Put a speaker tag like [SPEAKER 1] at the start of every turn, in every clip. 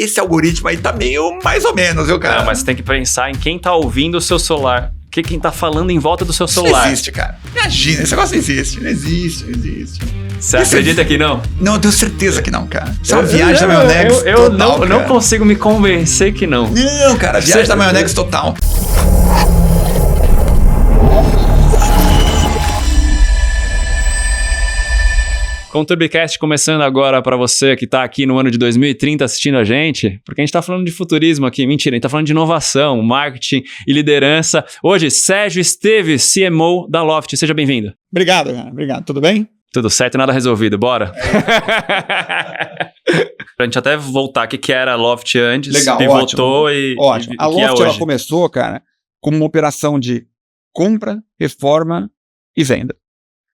[SPEAKER 1] esse algoritmo aí tá meio mais ou menos, viu, cara?
[SPEAKER 2] Não, mas você tem que pensar em quem tá ouvindo o seu celular. Quem tá falando em volta do seu celular.
[SPEAKER 1] Isso não existe, cara. Imagina, esse negócio não existe. Não existe.
[SPEAKER 2] Você acredita que não?
[SPEAKER 1] Não, eu tenho certeza que não, cara. Isso é uma viagem da Mayonex
[SPEAKER 2] eu
[SPEAKER 1] total,
[SPEAKER 2] não consigo me convencer que não.
[SPEAKER 1] Não, cara, viagem da Mayonex total.
[SPEAKER 2] Com o Turbicast começando agora para você que tá aqui no ano de 2030 assistindo a gente, porque a gente tá falando de futurismo aqui, mentira, a gente tá falando de inovação, marketing e liderança. Hoje, Sérgio Esteves, CMO da Loft, seja bem-vindo.
[SPEAKER 1] Obrigado, cara, obrigado. Tudo bem?
[SPEAKER 2] Tudo certo, nada resolvido, bora? Pra gente até voltar, o que era a Loft antes,
[SPEAKER 1] legal,
[SPEAKER 2] pivotou
[SPEAKER 1] ótimo. A Loft,
[SPEAKER 2] é
[SPEAKER 1] ela começou, cara, como uma operação de compra, reforma e venda.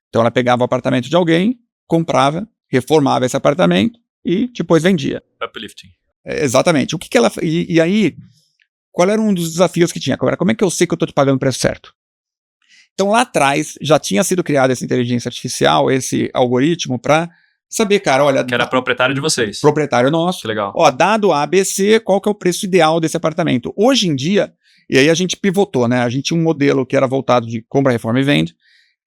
[SPEAKER 1] Então ela pegava o apartamento de alguém, comprava, reformava esse apartamento e depois vendia.
[SPEAKER 2] Uplifting.
[SPEAKER 1] Exatamente. O que ela... E aí, qual era um dos desafios que tinha? Agora, como é que eu sei que eu estou te pagando o preço certo? Então, lá atrás, já tinha sido criada essa inteligência artificial, esse algoritmo, para saber, cara, olha...
[SPEAKER 2] Que era proprietário de vocês.
[SPEAKER 1] Proprietário nosso.
[SPEAKER 2] Que legal.
[SPEAKER 1] Ó, dado A, B, C, qual que é o preço ideal desse apartamento? Hoje em dia, e aí a gente pivotou, né? A gente tinha um modelo que era voltado de compra, reforma e venda.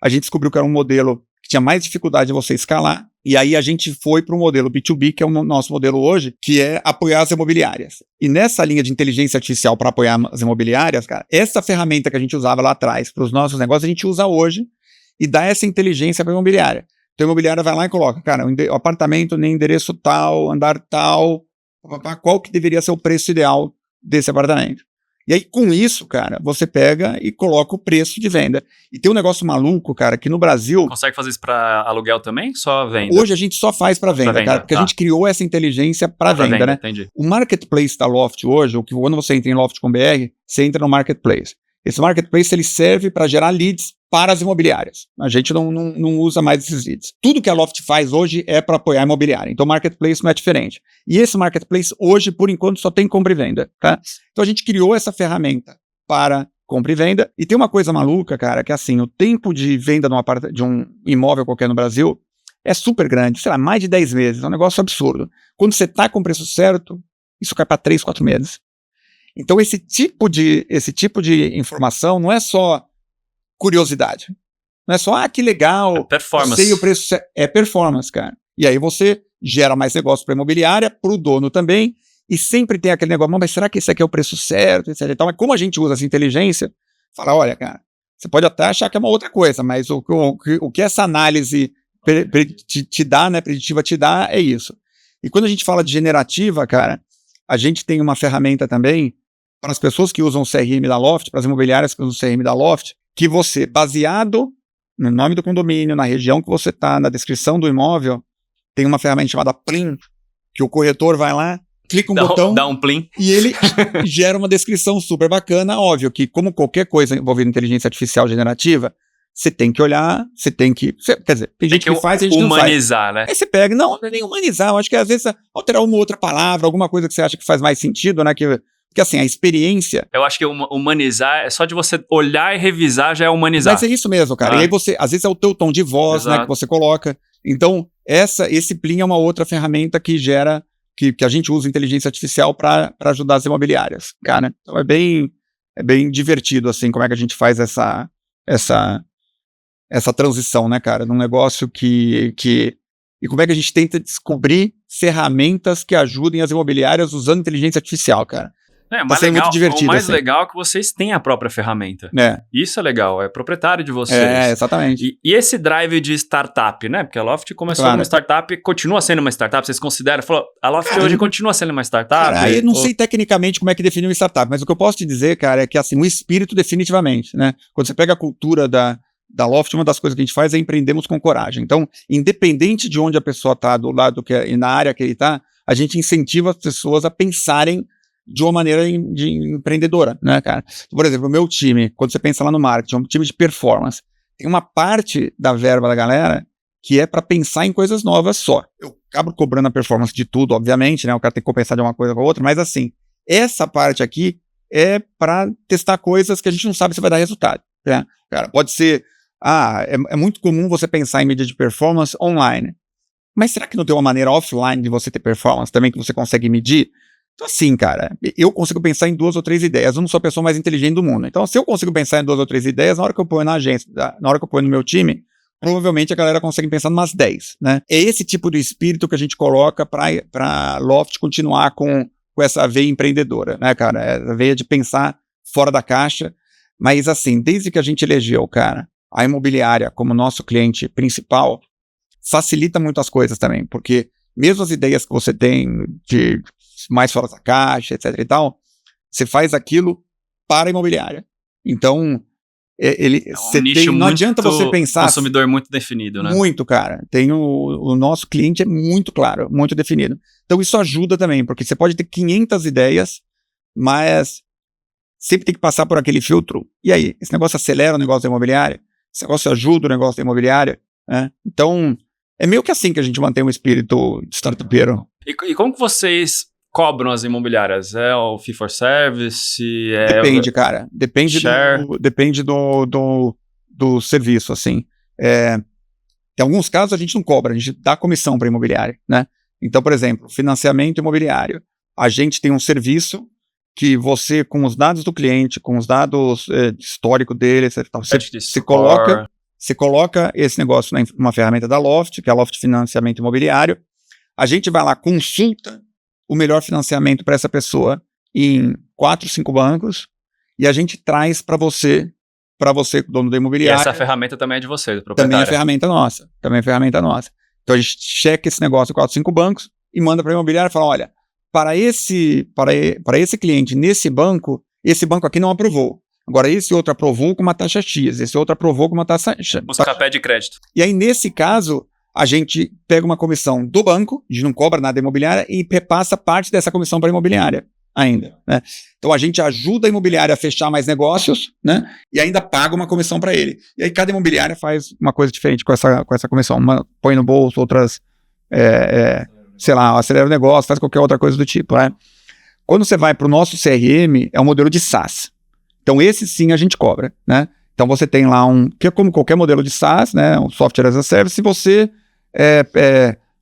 [SPEAKER 1] A gente descobriu que era um modelo que tinha mais dificuldade de você escalar, e aí a gente foi para o modelo B2B, que é o nosso modelo hoje, que é apoiar as imobiliárias. E nessa linha de inteligência artificial para apoiar as imobiliárias, cara, essa ferramenta que a gente usava lá atrás para os nossos negócios, a gente usa hoje e dá essa inteligência para a imobiliária. Então a imobiliária vai lá e coloca, cara, o apartamento nem endereço tal, andar tal, qual que deveria ser o preço ideal desse apartamento. E aí, com isso, cara, você pega e coloca o preço de venda. E tem um negócio maluco, cara, que no Brasil...
[SPEAKER 2] Consegue fazer isso para aluguel também? Só venda?
[SPEAKER 1] Hoje a gente só faz para venda, cara, porque a gente criou essa inteligência para venda, né?
[SPEAKER 2] Entendi.
[SPEAKER 1] O marketplace da Loft hoje, o que quando você entra em Loft.com.br, você entra no marketplace. Esse marketplace, ele serve para gerar leads para as imobiliárias. A gente não usa mais esses leads. Tudo que a Loft faz hoje é para apoiar a imobiliária. Então, o marketplace não é diferente. E esse marketplace, hoje, por enquanto, só tem compra e venda, tá? Então, a gente criou essa ferramenta para compra e venda. E tem uma coisa maluca, cara, que assim, o tempo de venda de um imóvel qualquer no Brasil é super grande. Sei lá, mais de 10 meses. É um negócio absurdo. Quando você está com o preço certo, isso cai para 3, 4 meses. Então, esse tipo de informação não é só curiosidade. Não é só, que legal,
[SPEAKER 2] é performance.
[SPEAKER 1] Sei o preço, é performance, cara. E aí você gera mais negócio para a imobiliária, para o dono também, e sempre tem aquele negócio, mas será que esse aqui é o preço certo, etc. Então, mas como a gente usa essa inteligência, fala, olha, cara, você pode até achar que é uma outra coisa, mas o que essa análise te dá, né, preditiva te dá, é isso. E quando a gente fala de generativa, cara, a gente tem uma ferramenta também para as pessoas que usam o CRM da Loft, para as imobiliárias que usam o CRM da Loft, que você, baseado no nome do condomínio, na região que você está, na descrição do imóvel, tem uma ferramenta chamada Plim, que o corretor vai lá, clica um botão,
[SPEAKER 2] dá um plim,
[SPEAKER 1] e ele gera uma descrição super bacana. Óbvio que, como qualquer coisa envolvendo inteligência artificial generativa, você tem que olhar, quer dizer, tem gente que faz, a gente
[SPEAKER 2] humanizar,
[SPEAKER 1] não faz.
[SPEAKER 2] Né?
[SPEAKER 1] Aí você pega, não é nem humanizar, eu acho que às vezes alterar uma outra palavra, alguma coisa que você acha que faz mais sentido, né, porque assim, a experiência...
[SPEAKER 2] Eu acho que humanizar, é só de você olhar e revisar já é humanizar.
[SPEAKER 1] Mas é isso mesmo, cara. E aí você, às vezes é o teu tom de voz, né, que você coloca. Então, esse Plim é uma outra ferramenta que gera, que a gente usa inteligência artificial para ajudar as imobiliárias, cara. Então é bem divertido, assim, como é que a gente faz essa transição, né, cara, num negócio e como é que a gente tenta descobrir ferramentas que ajudem as imobiliárias usando inteligência artificial, cara. Muito divertido.
[SPEAKER 2] O mais
[SPEAKER 1] assim.
[SPEAKER 2] legal é que vocês têm a própria ferramenta. Isso é legal, é proprietário de vocês.
[SPEAKER 1] Exatamente.
[SPEAKER 2] E esse drive de startup, né? Porque a Loft começou como startup, continua sendo uma startup, vocês consideram? A Loft hoje continua sendo uma startup?
[SPEAKER 1] Cara, eu não sei tecnicamente como é que define uma startup, mas o que eu posso te dizer, cara, é que assim, o espírito definitivamente, né? Quando você pega a cultura da Loft, uma das coisas que a gente faz é empreendemos com coragem. Então, independente de onde a pessoa está, do lado e na área que ele está, a gente incentiva as pessoas a pensarem de uma maneira de empreendedora, né, cara? Por exemplo, o meu time, quando você pensa lá no marketing, é um time de performance. Tem uma parte da verba da galera que é para pensar em coisas novas só. Eu acabo cobrando a performance de tudo, obviamente, né? O cara tem que compensar de uma coisa com a outra, mas assim, essa parte aqui é para testar coisas que a gente não sabe se vai dar resultado, né? Cara, pode ser, é muito comum você pensar em mídia de performance online, mas será que não tem uma maneira offline de você ter performance também que você consegue medir? Então, assim, cara, eu consigo pensar em 2 ou 3 ideias. Eu não sou a pessoa mais inteligente do mundo. Então, se eu consigo pensar em 2 ou 3 ideias, na hora que eu ponho na agência, na hora que eu ponho no meu time, provavelmente a galera consegue pensar em umas 10, né? É esse tipo de espírito que a gente coloca para Loft continuar com essa veia empreendedora, né, cara? Essa veia de pensar fora da caixa. Mas, assim, desde que a gente elegeu, cara, a imobiliária como nosso cliente principal, facilita muito as coisas também, porque mesmo as ideias que você tem de mais fora da caixa, etc e tal, você faz aquilo para a imobiliária. Então, não adianta você pensar...
[SPEAKER 2] consumidor muito definido, né?
[SPEAKER 1] Muito, cara. O nosso cliente é muito claro, muito definido. Então, isso ajuda também, porque você pode ter 500 ideias, mas sempre tem que passar por aquele filtro. E aí, esse negócio acelera o negócio da imobiliária? Esse negócio ajuda o negócio da imobiliária? Né? Então, é meio que assim que a gente mantém um espírito de startupeiro.
[SPEAKER 2] E como que vocês cobram as imobiliárias? É o fee for service?
[SPEAKER 1] Depende, cara. Depende do serviço, assim. Em alguns casos a gente não cobra, a gente dá comissão para a imobiliária, né? Então, por exemplo, financiamento imobiliário. A gente tem um serviço que você, com os dados do cliente, com os dados histórico dele, você coloca esse negócio numa ferramenta da Loft, que é a Loft Financiamento Imobiliário. A gente vai lá, consulta o melhor financiamento para essa pessoa em 4, 5 bancos, e a gente traz para você, dono da imobiliária.
[SPEAKER 2] E essa ferramenta também é de você, do proprietário.
[SPEAKER 1] Também é ferramenta nossa. Então a gente checa esse negócio em 4, 5 bancos e manda para a imobiliária e fala, olha, para esse cliente nesse banco, esse banco aqui não aprovou. Agora esse outro aprovou com uma taxa X, esse outro aprovou com uma taxa...
[SPEAKER 2] Busca pé de crédito.
[SPEAKER 1] E aí nesse caso, a gente pega uma comissão do banco, a gente não cobra nada da imobiliária e repassa parte dessa comissão para a imobiliária ainda, né? Então a gente ajuda a imobiliária a fechar mais negócios, né? E ainda paga uma comissão para ele. E aí cada imobiliária faz uma coisa diferente com essa comissão. Uma põe no bolso, outras, sei lá, acelera o negócio, faz qualquer outra coisa do tipo, né? Quando você vai para o nosso CRM, é um modelo de SaaS. Então esse sim a gente cobra, né? Então você tem lá que é como qualquer modelo de SaaS, né? Um software as a service, se você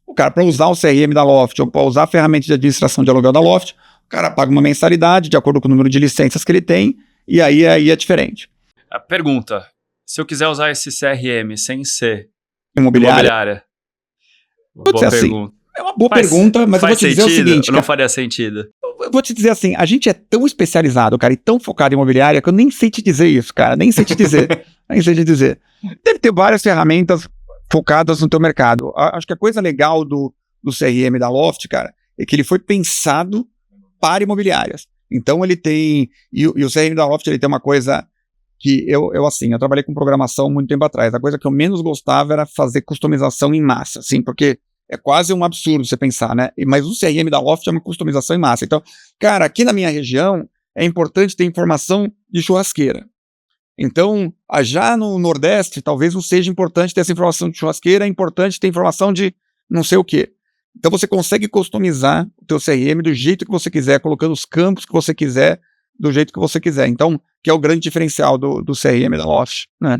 [SPEAKER 1] o cara, para usar o CRM da Loft ou para usar a ferramenta de administração de aluguel da Loft, o cara paga uma mensalidade de acordo com o número de licenças que ele tem, e aí é diferente.
[SPEAKER 2] A pergunta, se eu quiser usar esse CRM sem ser
[SPEAKER 1] imobiliária?
[SPEAKER 2] Boa pergunta.
[SPEAKER 1] É uma boa pergunta, mas eu vou te dizer o seguinte...
[SPEAKER 2] Não faria sentido?
[SPEAKER 1] Eu vou te dizer assim, a gente é tão especializado, cara, e tão focado em imobiliária, que eu nem sei te dizer isso, cara, nem sei te dizer. Deve ter várias ferramentas focadas no teu mercado. Acho que a coisa legal do CRM da Loft, cara, é que ele foi pensado para imobiliárias. Então ele tem... E o CRM da Loft, ele tem uma coisa que eu trabalhei com programação muito tempo atrás. A coisa que eu menos gostava era fazer customização em massa, assim, porque é quase um absurdo você pensar, né? Mas o CRM da Loft é uma customização em massa. Então, cara, aqui na minha região é importante ter informação de churrasqueira. Então, já no Nordeste, talvez não seja importante ter essa informação de churrasqueira, é importante ter informação de não sei o quê. Então, você consegue customizar o teu CRM do jeito que você quiser, colocando os campos que você quiser, do jeito que você quiser. Então, que é o grande diferencial do CRM da Loft, né?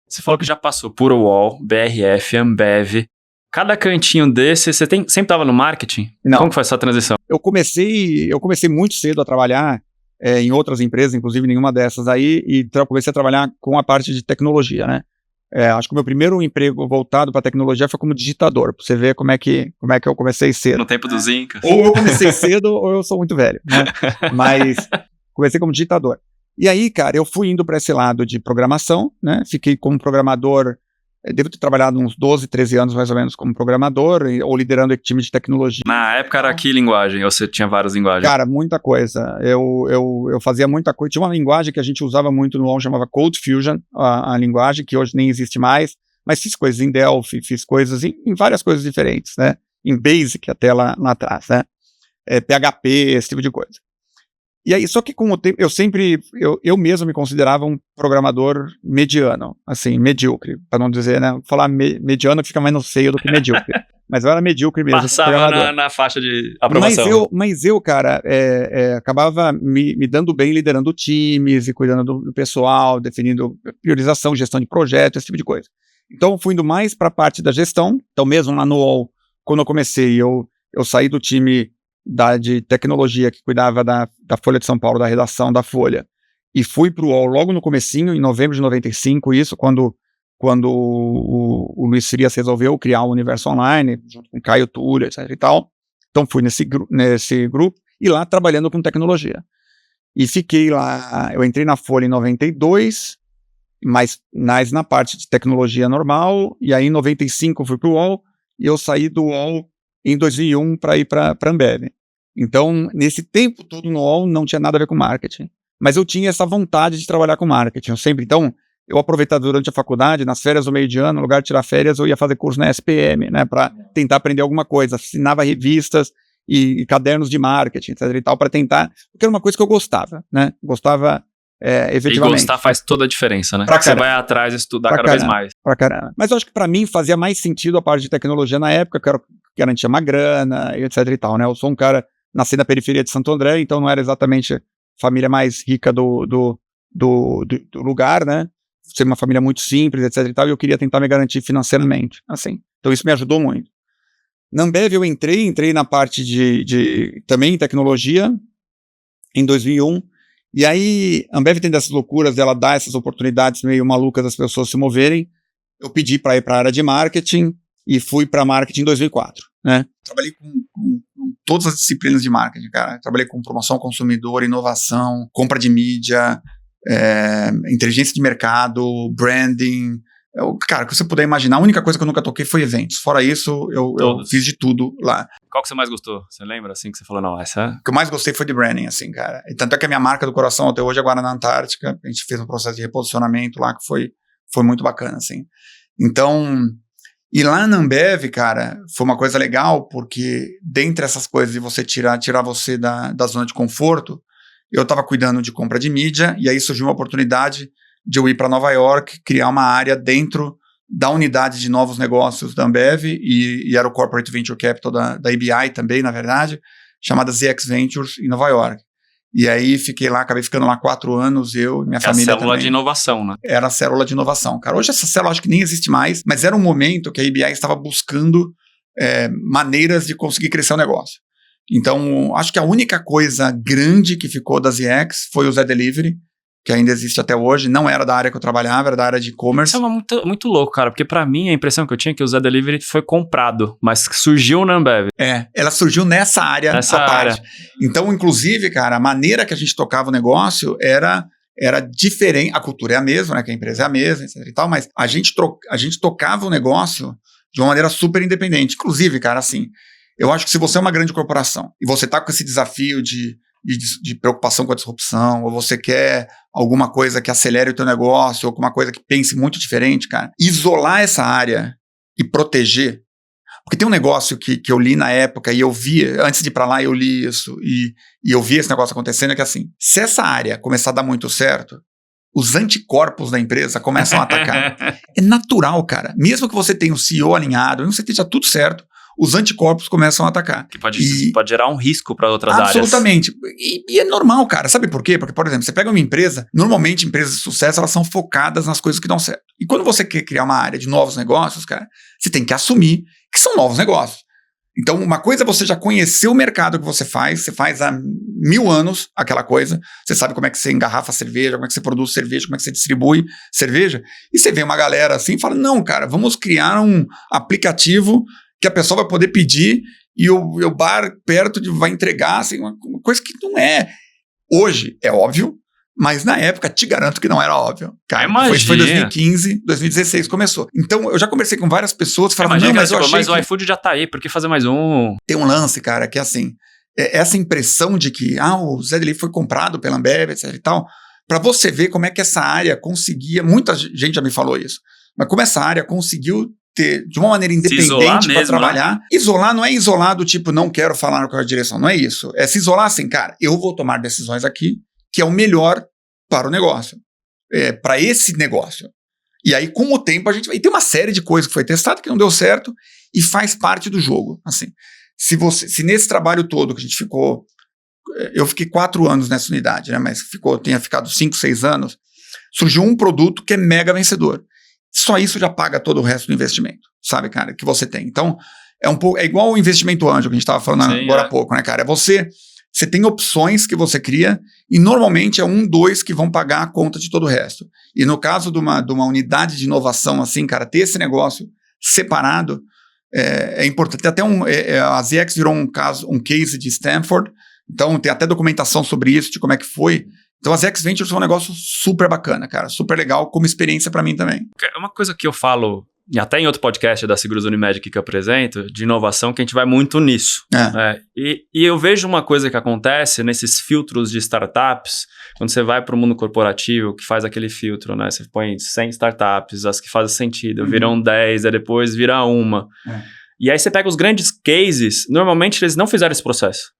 [SPEAKER 2] Você falou que já passou por UOL, BRF, Ambev. Cada cantinho desse, você sempre estava no marketing?
[SPEAKER 1] Não.
[SPEAKER 2] Como foi essa transição?
[SPEAKER 1] Eu comecei muito cedo a trabalhar em outras empresas, inclusive nenhuma dessas aí, e comecei a trabalhar com a parte de tecnologia, né? Acho que o meu primeiro emprego voltado para tecnologia foi como digitador, para você ver como é que eu comecei cedo.
[SPEAKER 2] No tempo dos Incas.
[SPEAKER 1] Ou eu comecei cedo, ou eu sou muito velho, né? Mas comecei como digitador. E aí, cara, eu fui indo para esse lado de programação, né? Fiquei como programador, devo ter trabalhado uns 12, 13 anos mais ou menos como programador, ou liderando time de tecnologia.
[SPEAKER 2] Na época era que linguagem? Ou você tinha várias linguagens?
[SPEAKER 1] Cara, muita coisa. Eu fazia muita coisa. Tinha uma linguagem que a gente usava muito no UOL, chamava Code Fusion, a linguagem, que hoje nem existe mais, mas fiz coisas em Delphi, fiz coisas em várias coisas diferentes, né? Em Basic até lá atrás, né? PHP, esse tipo de coisa. E aí, só que com o tempo, eu mesmo me considerava um programador mediano, assim, medíocre, para não dizer, né? Falar mediano fica menos feio do que medíocre. Mas eu era medíocre mesmo.
[SPEAKER 2] Passava na faixa de aprovação.
[SPEAKER 1] Mas eu, cara, acabava me dando bem liderando times e cuidando do pessoal, definindo priorização, gestão de projetos, esse tipo de coisa. Então, eu fui indo mais para a parte da gestão. Então, mesmo lá no UOL, quando eu comecei, eu saí do time de tecnologia, que cuidava da Folha de São Paulo, da redação da Folha, e fui para o UOL logo no comecinho, em novembro de 95, isso quando o Luiz Frias resolveu criar o Universo Online, junto com Caio Túlio, etc e tal. Então fui nesse grupo, e lá trabalhando com tecnologia. E fiquei lá, eu entrei na Folha em 92, mas na parte de tecnologia normal, e aí em 95 fui para o UOL, e eu saí do UOL em 2001 para ir para a Ambev. Então, nesse tempo todo no UOL, não tinha nada a ver com marketing. Mas eu tinha essa vontade de trabalhar com marketing. Então, eu aproveitava durante a faculdade, nas férias do meio de ano, no lugar de tirar férias, eu ia fazer curso na SPM, né, para tentar aprender alguma coisa. Assinava revistas e cadernos de marketing, etc e tal, para tentar, porque era uma coisa que eu gostava, né? Gostava efetivamente.
[SPEAKER 2] E gostar faz toda a diferença, né? Você vai atrás estudar cada vez mais.
[SPEAKER 1] Pra caramba. Mas eu acho que para mim fazia mais sentido a parte de tecnologia na época, que era garantia uma grana, etc e tal, né? Eu sou um cara, nasci na periferia de Santo André, então não era exatamente a família mais rica do lugar, né? Ser uma família muito simples, etc e tal, e eu queria tentar me garantir financeiramente, assim. Então isso me ajudou muito. Na Ambev eu entrei na parte de também tecnologia, em 2001, e aí a Ambev tem dessas loucuras, dela dar essas oportunidades meio malucas das pessoas se moverem. Eu pedi para ir para a área de marketing e fui para marketing em 2004, né? Trabalhei com todas as disciplinas de marketing, cara. Trabalhei com promoção ao consumidor, inovação, compra de mídia, inteligência de mercado, branding. Cara, o que você puder imaginar, a única coisa que eu nunca toquei foi eventos. Fora isso, eu fiz de tudo lá.
[SPEAKER 2] Qual que você mais gostou? Você lembra, assim, que você falou, não, essa...
[SPEAKER 1] O que eu mais gostei foi de branding, assim, cara. E tanto é que a minha marca do coração até hoje é Guaraná Antártica. A gente fez um processo de reposicionamento lá que foi muito bacana, assim. Então, e lá na Ambev, cara, foi uma coisa legal, porque dentre essas coisas de você tirar você da zona de conforto, eu estava cuidando de compra de mídia, e aí surgiu uma oportunidade de eu ir para Nova York, criar uma área dentro da unidade de novos negócios da Ambev, e era o Corporate Venture Capital da ABI também, na verdade, chamada ZX Ventures, em Nova York. E aí fiquei lá, acabei ficando lá 4 anos, eu e minha família também.
[SPEAKER 2] Era a célula de inovação, né?
[SPEAKER 1] Era a célula de inovação, cara. Hoje essa célula acho que nem existe mais, mas era um momento que a ABI estava buscando maneiras de conseguir crescer o negócio. Então, acho que a única coisa grande que ficou da ZX foi o Zé Delivery, que ainda existe até hoje, não era da área que eu trabalhava, era da área de e-commerce.
[SPEAKER 2] Isso é muito, muito louco, cara, porque pra mim a impressão que eu tinha é que o Zé Delivery foi comprado, mas surgiu na Ambev.
[SPEAKER 1] Ela surgiu nessa área à parte. Então, inclusive, cara, a maneira que a gente tocava o negócio era diferente, a cultura é a mesma, né, que a empresa é a mesma, etc e tal, mas a gente tocava o negócio de uma maneira super independente. Inclusive, cara, assim, eu acho que se você é uma grande corporação e você tá com esse desafio de preocupação com a disrupção, ou você quer alguma coisa que acelere o teu negócio, ou alguma coisa que pense muito diferente, cara, isolar essa área e proteger, porque tem um negócio que eu li na época, e eu vi, antes de ir pra lá eu li isso, e eu vi esse negócio acontecendo, é que assim, se essa área começar a dar muito certo, os anticorpos da empresa começam a atacar. É natural, cara, mesmo que você tenha o CEO alinhado, mesmo que você esteja tudo certo, os anticorpos começam a atacar.
[SPEAKER 2] Que pode gerar um risco para outras áreas.
[SPEAKER 1] Absolutamente. E é normal, cara. Sabe por quê? Porque, por exemplo, você pega uma empresa, normalmente empresas de sucesso, elas são focadas nas coisas que dão certo. E quando você quer criar uma área de novos negócios, cara, você tem que assumir que são novos negócios. Então, uma coisa é você já conhecer o mercado que você faz há 1000 anos aquela coisa, você sabe como é que você engarrafa cerveja, como é que você produz cerveja, como é que você distribui cerveja, e você vê uma galera assim e fala, não, cara, vamos criar um aplicativo que a pessoa vai poder pedir e o bar perto vai entregar, assim, uma coisa que não é. Hoje é óbvio, mas na época te garanto que não era óbvio. Cara, foi 2015, 2016 começou. Então eu já conversei com várias pessoas, falaram, não, mas eu achei
[SPEAKER 2] mas o iFood já tá aí, por que fazer mais um?
[SPEAKER 1] Tem um lance, cara, que é assim, essa impressão de que o Zé Delivery foi comprado pela Ambev, etc e tal, pra você ver como é que essa área conseguia, muita gente já me falou isso, mas como essa área conseguiu de uma maneira independente para trabalhar. Né? Isolar não é isolar do tipo, não quero falar com a direção, não é isso. É se isolar assim, cara, eu vou tomar decisões aqui que é o melhor para o negócio, para esse negócio. E aí, com o tempo, a gente vai ter uma série de coisas que foi testada que não deu certo e faz parte do jogo. Assim, se nesse trabalho todo que a gente ficou, eu fiquei 4 anos nessa unidade, né, mas tenha ficado 5, 6 anos, surgiu um produto que é mega vencedor. Só isso já paga todo o resto do investimento, sabe, cara, que você tem. Então, é igual o investimento anjo que a gente estava falando agora há pouco, né, cara? Você tem opções que você cria e normalmente é 1, 2 que vão pagar a conta de todo o resto. E no caso de uma unidade de inovação assim, cara, ter esse negócio separado é importante. Tem até a ZX virou um case de Stanford, então tem até documentação sobre isso, de como é que foi. Então a ZX Ventures foi um negócio super bacana, cara, super legal como experiência para mim também.
[SPEAKER 2] Uma coisa que eu falo, e até em outro podcast da Seguros Unimed que eu apresento, de inovação, que a gente vai muito nisso. E eu vejo uma coisa que acontece nesses filtros de startups, quando você vai para o mundo corporativo, que faz aquele filtro, né? Você põe 100 startups, as que fazem sentido, viram 10, aí depois vira uma. E aí você pega os grandes cases, normalmente eles não fizeram esse processo.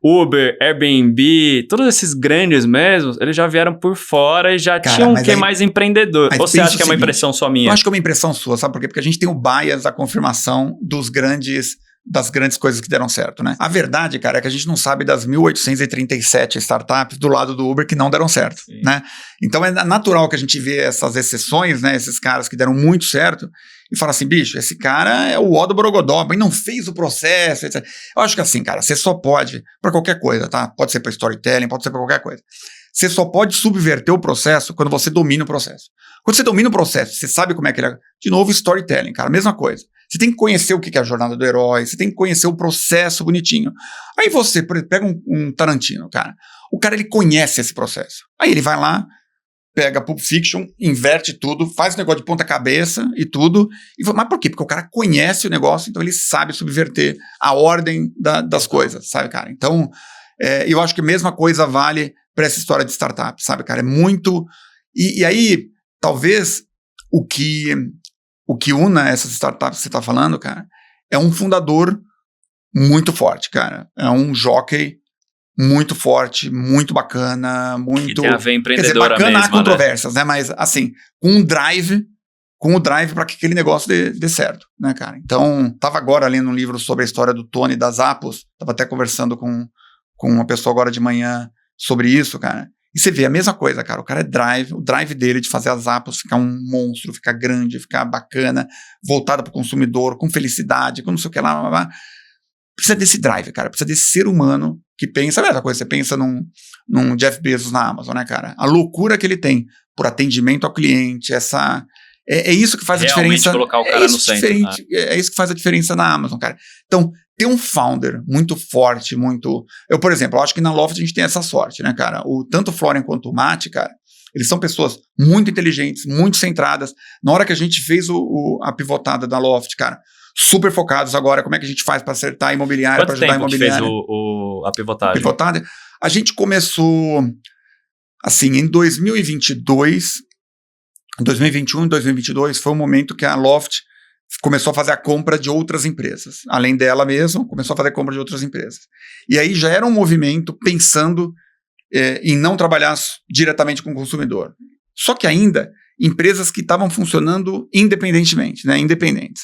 [SPEAKER 2] Uber, Airbnb, todos esses grandes mesmo, eles já vieram por fora e já tinham mais empreendedor. Ou você acha que é uma impressão só minha?
[SPEAKER 1] Eu acho que é uma impressão sua, sabe por quê? Porque a gente tem o bias da confirmação das grandes coisas que deram certo, né? A verdade, cara, é que a gente não sabe das 1.837 startups do lado do Uber que não deram certo, né? Então é natural que a gente vê essas exceções, né? Esses caras que deram muito certo e fala assim, bicho, esse cara é o ó do Borogodó, mas não fez o processo, etc. Eu acho que assim, cara, você só pode, para qualquer coisa, tá? Pode ser para storytelling, pode ser para qualquer coisa. Você só pode subverter o processo quando você domina o processo. Quando você domina o processo, você sabe como é que ele é. De novo, storytelling, cara, mesma coisa. Você tem que conhecer o que é a jornada do herói, você tem que conhecer o processo bonitinho. Aí você pega um Tarantino, cara. O cara, ele conhece esse processo. Aí ele vai lá, pega Pulp Fiction, inverte tudo, faz o negócio de ponta cabeça e tudo. Mas por quê? Porque o cara conhece o negócio, então ele sabe subverter a ordem das coisas, sabe, cara? Então, eu acho que a mesma coisa vale para essa história de startup, sabe, cara? É muito... E aí, talvez, o que una essas startups que você está falando, cara, é um fundador muito forte, cara. É um jockey muito forte, muito bacana, muito...
[SPEAKER 2] Que tem a ver empreendedora.
[SPEAKER 1] Quer dizer, bacana,
[SPEAKER 2] mesmo,
[SPEAKER 1] há controvérsias, né? Mas, assim, com o drive para que aquele negócio dê certo, né, cara? Então, tava agora lendo um livro sobre a história do Tony das Apples, tava até conversando com uma pessoa agora de manhã sobre isso, cara. E você vê a mesma coisa, cara, o cara o drive dele de fazer as Apples ficar um monstro, ficar grande, ficar bacana, voltada para o consumidor, com felicidade, com não sei o que lá. Precisa desse drive, cara, precisa desse ser humano que pensa, a mesma coisa, você pensa num Jeff Bezos na Amazon, né, cara? A loucura que ele tem por atendimento ao cliente, é isso que faz
[SPEAKER 2] realmente
[SPEAKER 1] a diferença.
[SPEAKER 2] Colocar o cara no centro.
[SPEAKER 1] É isso que faz a diferença na Amazon, cara. Então, ter um founder muito forte, Eu, por exemplo, acho que na Loft a gente tem essa sorte, né, cara? Tanto o Florian quanto o Mate, cara, eles são pessoas muito inteligentes, muito centradas. Na hora que a gente fez a pivotada da Loft, cara, super focados agora, como é que a gente faz para acertar a imobiliária, para ajudar a imobiliária.
[SPEAKER 2] Quanto tempo que fez a pivotagem?
[SPEAKER 1] A pivotada, a gente começou, assim, em 2022, 2021 e 2022 foi o momento que a Loft começou a fazer a compra de outras empresas. Além dela mesma, começou a fazer compra de outras empresas. E aí já era um movimento pensando em não trabalhar diretamente com o consumidor. Só que ainda, empresas que estavam funcionando independentemente, né, independentes.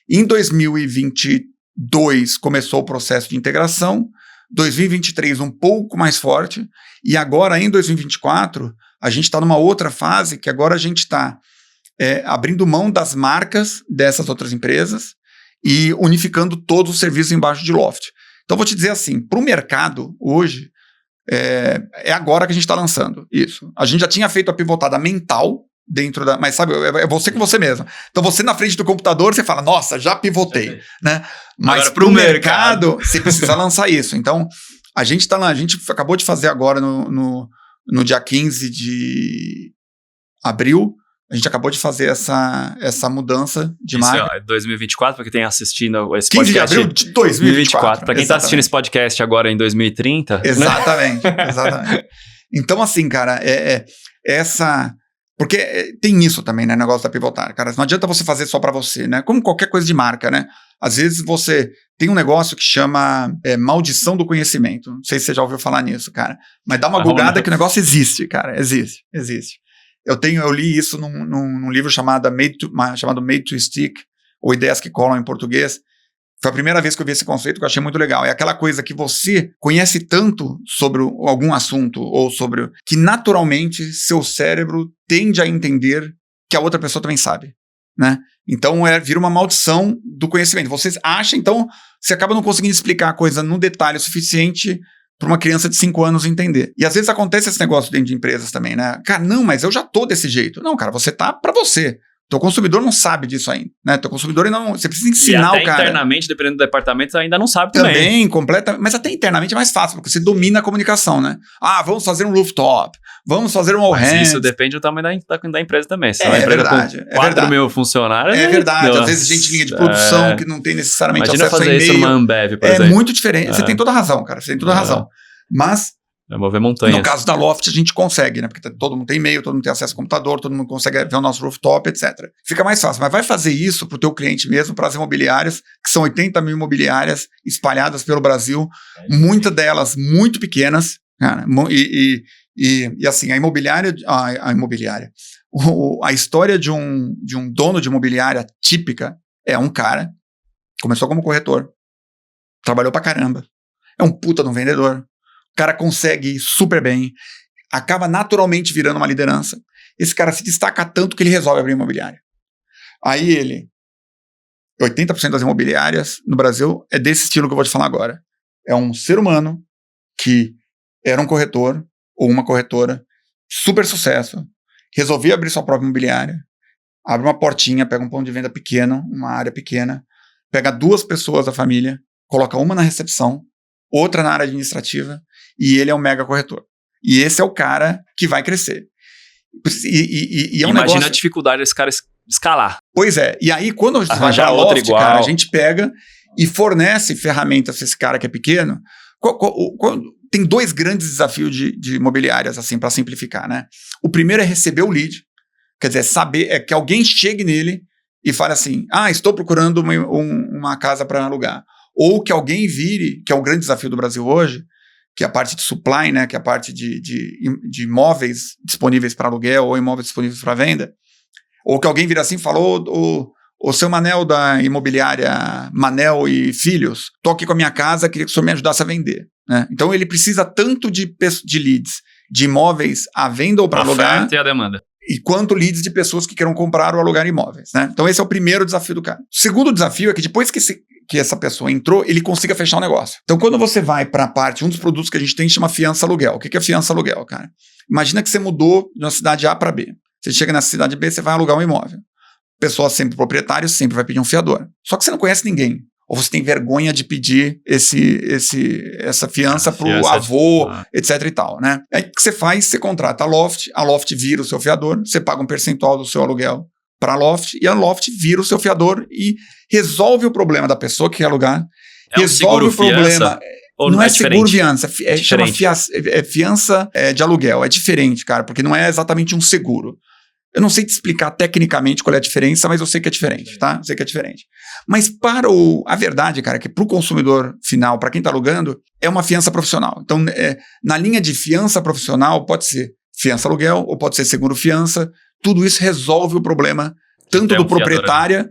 [SPEAKER 1] Em 2022 começou o processo de integração, 2023 um pouco mais forte, e agora em 2024 a gente está numa outra fase que agora a gente está abrindo mão das marcas dessas outras empresas e unificando todos os serviços embaixo de Loft. Então, vou te dizer assim, para o mercado, hoje, é agora que a gente está lançando isso. A gente já tinha feito a pivotada mental dentro da... Mas, sabe, é você com você mesmo. Então, você na frente do computador, você fala, nossa, já pivotei. Né? Mas para o mercado, você precisa lançar isso. Então, a gente está lá, a gente acabou de fazer agora no dia 15 de abril, a gente acabou de fazer essa mudança de marca.
[SPEAKER 2] Isso é 2024, para quem tem assistindo esse
[SPEAKER 1] 15
[SPEAKER 2] podcast.
[SPEAKER 1] 15 de abril de 2024.
[SPEAKER 2] Para quem está assistindo esse podcast agora em 2030.
[SPEAKER 1] Exatamente, né? Exatamente. Então, assim, cara, essa... Porque tem isso também, né, negócio da pivotar, cara. Não adianta você fazer só para você, né? Como qualquer coisa de marca, né? Às vezes você tem um negócio que chama maldição do conhecimento. Não sei se você já ouviu falar nisso, cara. Mas dá uma googada que o negócio existe, cara. Existe. Eu li isso num livro chamado Made to Stick, ou Ideias que Colam em português. Foi a primeira vez que eu vi esse conceito que eu achei muito legal. É aquela coisa que você conhece tanto sobre algum assunto, ou sobre... que naturalmente seu cérebro tende a entender que a outra pessoa também sabe. né? Então vira uma maldição do conhecimento. Você acha, então, você acaba não conseguindo explicar a coisa no detalhe suficiente para uma criança de 5 anos entender. E às vezes acontece esse negócio dentro de empresas também, né? Cara, não, mas eu já tô desse jeito. Não, cara, você tá para você. Teu consumidor não sabe disso ainda, né? Teu consumidor ainda não... Você precisa ensinar o cara.
[SPEAKER 2] Internamente, dependendo do departamento, ainda não sabe também.
[SPEAKER 1] Também, completa. Mas até internamente é mais fácil, porque você domina a comunicação, né? Vamos fazer um rooftop, vamos fazer um all-hands.
[SPEAKER 2] Isso depende do tamanho da empresa também. Se
[SPEAKER 1] é verdade.
[SPEAKER 2] Com 4 mil funcionários...
[SPEAKER 1] É verdade. Às vezes a gente linha de produção que não tem necessariamente
[SPEAKER 2] Imagina
[SPEAKER 1] acesso a
[SPEAKER 2] fazer isso numa Ambev, por exemplo.
[SPEAKER 1] É muito diferente. Você tem toda a razão, cara. Você tem toda a razão. Mas...
[SPEAKER 2] É mover montanhas.
[SPEAKER 1] No caso da Loft, a gente consegue, né? Porque todo mundo tem e-mail, todo mundo tem acesso ao computador, todo mundo consegue ver o nosso rooftop, etc. Fica mais fácil. Mas vai fazer isso para o teu cliente mesmo, para as imobiliárias, que são 80 mil imobiliárias espalhadas pelo Brasil, muitas delas muito pequenas, cara, e assim, a imobiliária, a história de um dono de imobiliária típica é um cara, começou como corretor, trabalhou pra caramba, é um puta de um vendedor, o cara consegue ir super bem, acaba naturalmente virando uma liderança. Esse cara se destaca tanto que ele resolve abrir imobiliária. Aí 80% das imobiliárias no Brasil é desse estilo que eu vou te falar agora. É um ser humano que era um corretor ou uma corretora, super sucesso, resolvia abrir sua própria imobiliária, abre uma portinha, pega um ponto de venda pequeno, uma área pequena, pega 2 pessoas da família, coloca uma na recepção, outra na área administrativa, e ele é um mega corretor. E esse é o cara que vai crescer. E é um
[SPEAKER 2] Imagina
[SPEAKER 1] negócio...
[SPEAKER 2] a dificuldade desse cara escalar.
[SPEAKER 1] Pois é. E aí, quando a gente vai para a Loft, cara, a gente pega e fornece ferramentas para esse cara que é pequeno. Tem 2 grandes desafios de imobiliárias, assim, para simplificar, né? O primeiro é receber o lead. Quer dizer, saber que alguém chegue nele e fale assim, estou procurando uma casa para alugar. Ou que alguém vire, que é o grande desafio do Brasil hoje, que é a parte de supply, né, que é a parte de imóveis disponíveis para aluguel ou imóveis disponíveis para venda, ou que alguém vira assim e falou, o seu Manel da imobiliária Manel e Filhos, estou aqui com a minha casa, queria que o senhor me ajudasse a vender. Né? Então ele precisa tanto de leads, de imóveis à venda ou para alugar,
[SPEAKER 2] oferta e a demanda.
[SPEAKER 1] E quanto leads de pessoas que queiram comprar ou alugar imóveis. Né? Então esse é o primeiro desafio do cara. O segundo desafio é que depois que essa pessoa entrou, ele consiga fechar o negócio. Então, quando você vai para a parte, um dos produtos que a gente tem chama fiança aluguel. O que é fiança aluguel, cara? Imagina que você mudou de uma cidade A para B. Você chega nessa cidade B, você vai alugar um imóvel. Pessoa sempre proprietário, sempre vai pedir um fiador. Só que você não conhece ninguém. Ou você tem vergonha de pedir essa fiança para o avô, etc e tal, né? Aí o que você faz? Você contrata a Loft vira o seu fiador, você paga um percentual do seu aluguel para a Loft, e a Loft vira o seu fiador e resolve o problema da pessoa que quer alugar, resolve o problema.
[SPEAKER 2] Ou
[SPEAKER 1] não
[SPEAKER 2] é
[SPEAKER 1] seguro fiança, chama fiança de aluguel, é diferente, cara, porque não é exatamente um seguro. Eu não sei te explicar tecnicamente qual é a diferença, mas eu sei que é diferente, tá? Eu sei que é diferente. Mas a verdade, cara, é que para o consumidor final, para quem está alugando, é uma fiança profissional. Então, na linha de fiança profissional, pode ser fiança aluguel ou pode ser seguro fiança. Tudo isso resolve o problema tanto do proprietário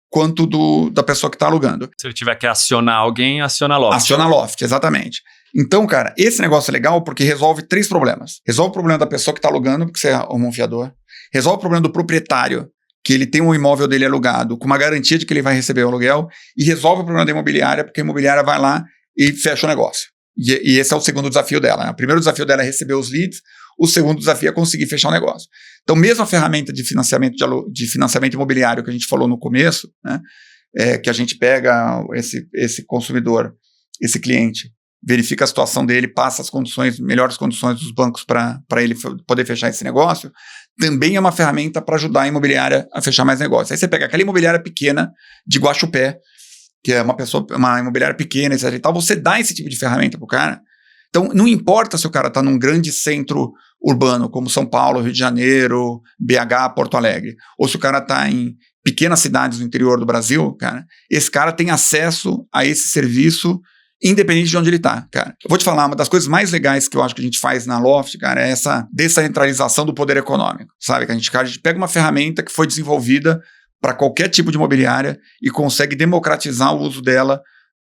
[SPEAKER 1] quanto da pessoa que está alugando.
[SPEAKER 2] Se eu tiver que acionar alguém, aciona a Loft.
[SPEAKER 1] Aciona a Loft, exatamente. Então, cara, esse negócio é legal porque resolve 3 problemas. Resolve o problema da pessoa que está alugando, porque você arruma um fiador. Resolve o problema do proprietário, que ele tem um imóvel dele alugado com uma garantia de que ele vai receber o aluguel. E resolve o problema da imobiliária, porque a imobiliária vai lá e fecha o negócio. E esse é o segundo desafio dela. Né? O primeiro desafio dela é receber os leads. O segundo desafio é conseguir fechar o negócio. Então, mesmo a ferramenta de financiamento imobiliário que a gente falou no começo, né, que a gente pega esse consumidor, esse cliente, verifica a situação dele, passa as melhores condições dos bancos para ele poder fechar esse negócio, também é uma ferramenta para ajudar a imobiliária a fechar mais negócios. Aí você pega aquela imobiliária pequena de Guaxupé, que é uma imobiliária pequena, etc e tal, você dá esse tipo de ferramenta para o cara. Então, não importa se o cara está num grande centro urbano, como São Paulo, Rio de Janeiro, BH, Porto Alegre, ou se o cara está em pequenas cidades do interior do Brasil, cara, esse cara tem acesso a esse serviço independente de onde ele está, cara. Eu vou te falar, uma das coisas mais legais que eu acho que a gente faz na Loft, cara, é essa descentralização do poder econômico, sabe? Que a gente pega uma ferramenta que foi desenvolvida para qualquer tipo de imobiliária e consegue democratizar o uso dela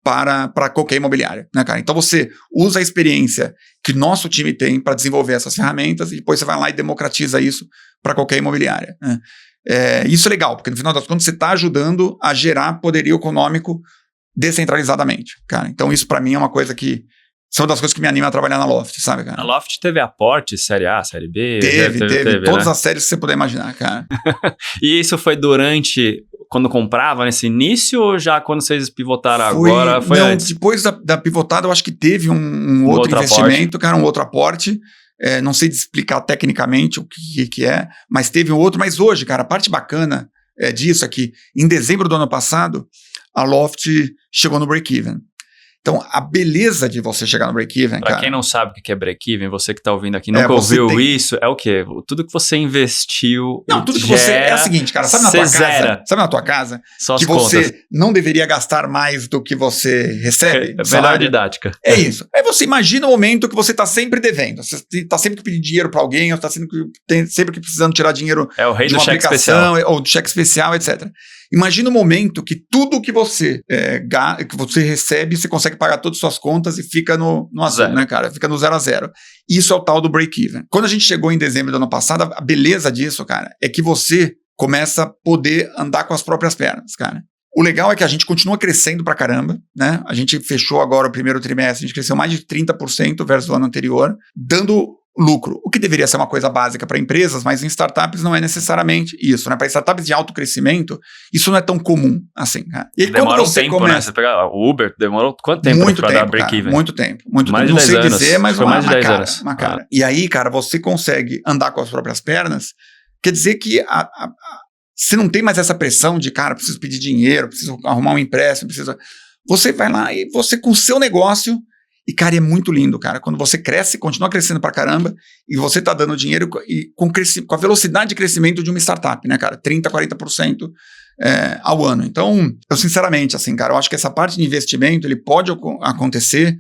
[SPEAKER 1] para qualquer imobiliária, né, cara? Então você usa a experiência que nosso time tem para desenvolver essas ferramentas e depois você vai lá e democratiza isso para qualquer imobiliária, né? Isso é legal, porque no final das contas você está ajudando a gerar poderio econômico descentralizadamente, cara. Então isso para mim é uma coisa que são das coisas que me anima a trabalhar na Loft, sabe, cara?
[SPEAKER 2] A Loft teve aporte, série A, série B?
[SPEAKER 1] Teve todas
[SPEAKER 2] né?
[SPEAKER 1] as séries que você puder imaginar, cara.
[SPEAKER 2] E isso foi durante, quando comprava nesse início, ou já quando vocês pivotaram agora? Foi
[SPEAKER 1] não,
[SPEAKER 2] antes?
[SPEAKER 1] depois da pivotada eu acho que teve um outro investimento, cara, um outro aporte. Não sei explicar tecnicamente o que é, mas teve um outro. Mas hoje, cara, a parte bacana disso é que em dezembro do ano passado, a Loft chegou no break-even. Então, a beleza de você chegar no break-even, cara...
[SPEAKER 2] Pra quem não sabe o que é break-even, você que tá ouvindo aqui nunca ouviu isso, é o quê? Tudo que você investiu...
[SPEAKER 1] Não, tudo que você... É o seguinte, cara, sabe na tua casa
[SPEAKER 2] só
[SPEAKER 1] que você não deveria gastar mais do que você recebe?
[SPEAKER 2] Melhor didática.
[SPEAKER 1] É isso. Aí você imagina o momento que você tá sempre devendo. Você tá sempre que pedir dinheiro pra alguém, ou tá sempre que precisando tirar dinheiro
[SPEAKER 2] o rei
[SPEAKER 1] de
[SPEAKER 2] do
[SPEAKER 1] uma
[SPEAKER 2] cheque
[SPEAKER 1] aplicação,
[SPEAKER 2] especial.
[SPEAKER 1] ou do cheque especial, etc. Imagina o momento que tudo que você recebe, você consegue pagar todas as suas contas e fica no azul, né, cara? Fica no 0 a 0. Isso é o tal do break-even. Quando a gente chegou em dezembro do ano passado, a beleza disso, cara, é que você começa a poder andar com as próprias pernas, cara. O legal é que a gente continua crescendo pra caramba, né? A gente fechou agora o primeiro trimestre, a gente cresceu mais de 30% versus o ano anterior, dando lucro, o que deveria ser uma coisa básica para empresas, mas em startups não é necessariamente isso, né? Para startups de alto crescimento, isso não é tão comum assim, né? E aí,
[SPEAKER 2] demora um tempo, né? Você pegar o Uber, demorou quanto tempo para dar break-even?
[SPEAKER 1] Muito tempo.
[SPEAKER 2] Mais
[SPEAKER 1] não
[SPEAKER 2] de 10
[SPEAKER 1] sei
[SPEAKER 2] anos.
[SPEAKER 1] dizer, mas
[SPEAKER 2] foi mais de 10 anos.
[SPEAKER 1] Uma cara. E aí, cara, você consegue andar com as próprias pernas, quer dizer que você não tem mais essa pressão de, cara, preciso pedir dinheiro, preciso arrumar um empréstimo, Você vai lá e você com o seu negócio. E, cara, é muito lindo, cara. Quando você cresce, continua crescendo pra caramba, e você tá dando dinheiro e com a velocidade de crescimento de uma startup, né, cara? 30%, 40% ao ano. Então, eu sinceramente, assim, cara, eu acho que essa parte de investimento, ele pode acontecer,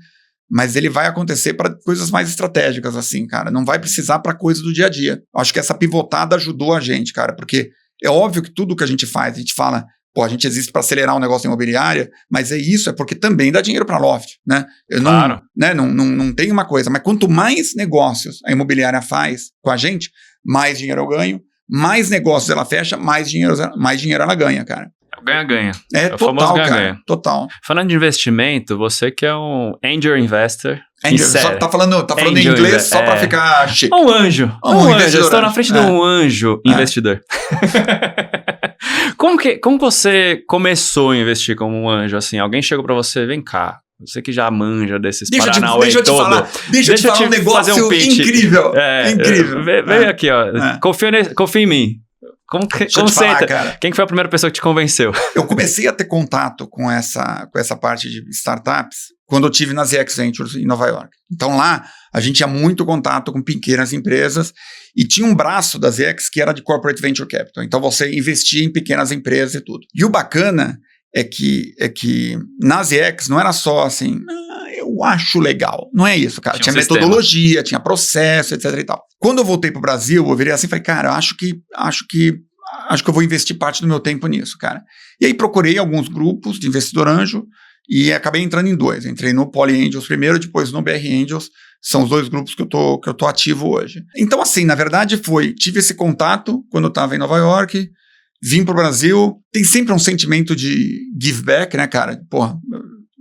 [SPEAKER 1] mas ele vai acontecer para coisas mais estratégicas, assim, cara. Não vai precisar para coisas do dia a dia. Eu acho que essa pivotada ajudou a gente, cara, porque é óbvio que tudo que a gente faz, a gente fala... Pô, a gente existe para acelerar um negócio imobiliário, mas é porque também dá dinheiro para a Loft, né?
[SPEAKER 2] Claro.
[SPEAKER 1] Não tem uma coisa, mas quanto mais negócios a imobiliária faz com a gente, mais dinheiro eu ganho, mais negócios ela fecha, mais dinheiro ela ganha, cara.
[SPEAKER 2] Ganha-ganha.
[SPEAKER 1] É total, cara. Total.
[SPEAKER 2] Falando de investimento, você que é um angel investor.
[SPEAKER 1] Só tá falando em inglês só para ficar chique.
[SPEAKER 2] Um anjo. Eu estou na frente de um anjo investidor. Como você começou a investir como um anjo? Assim, alguém chegou pra você, vem cá, você que já manja desses Paranauê todo.
[SPEAKER 1] Deixa eu te falar um negócio incrível. Incrível.
[SPEAKER 2] Vem aqui, ó. Confia em mim. Como você entra? Quem foi a primeira pessoa que te convenceu?
[SPEAKER 1] Eu comecei a ter contato com essa parte de startups quando eu estive na ZX Ventures em Nova York. Então lá a gente tinha muito contato com pequenas empresas e tinha um braço da ZX que era de Corporate Venture Capital. Então você investia em pequenas empresas e tudo. E o bacana é que na ZX não era só assim, eu acho legal. Não é isso, cara. Tinha metodologia, tinha processo, etc e tal. Quando eu voltei pro Brasil, eu virei assim e falei, cara, acho que eu vou investir parte do meu tempo nisso, cara. E aí procurei alguns grupos de investidor anjo e acabei entrando em 2. Entrei no Poly Angels primeiro, depois no BR Angels. São os 2 grupos que eu tô ativo hoje. Então, assim, na verdade tive esse contato quando eu estava em Nova York, vim pro Brasil, tem sempre um sentimento de give back, né, cara? Porra,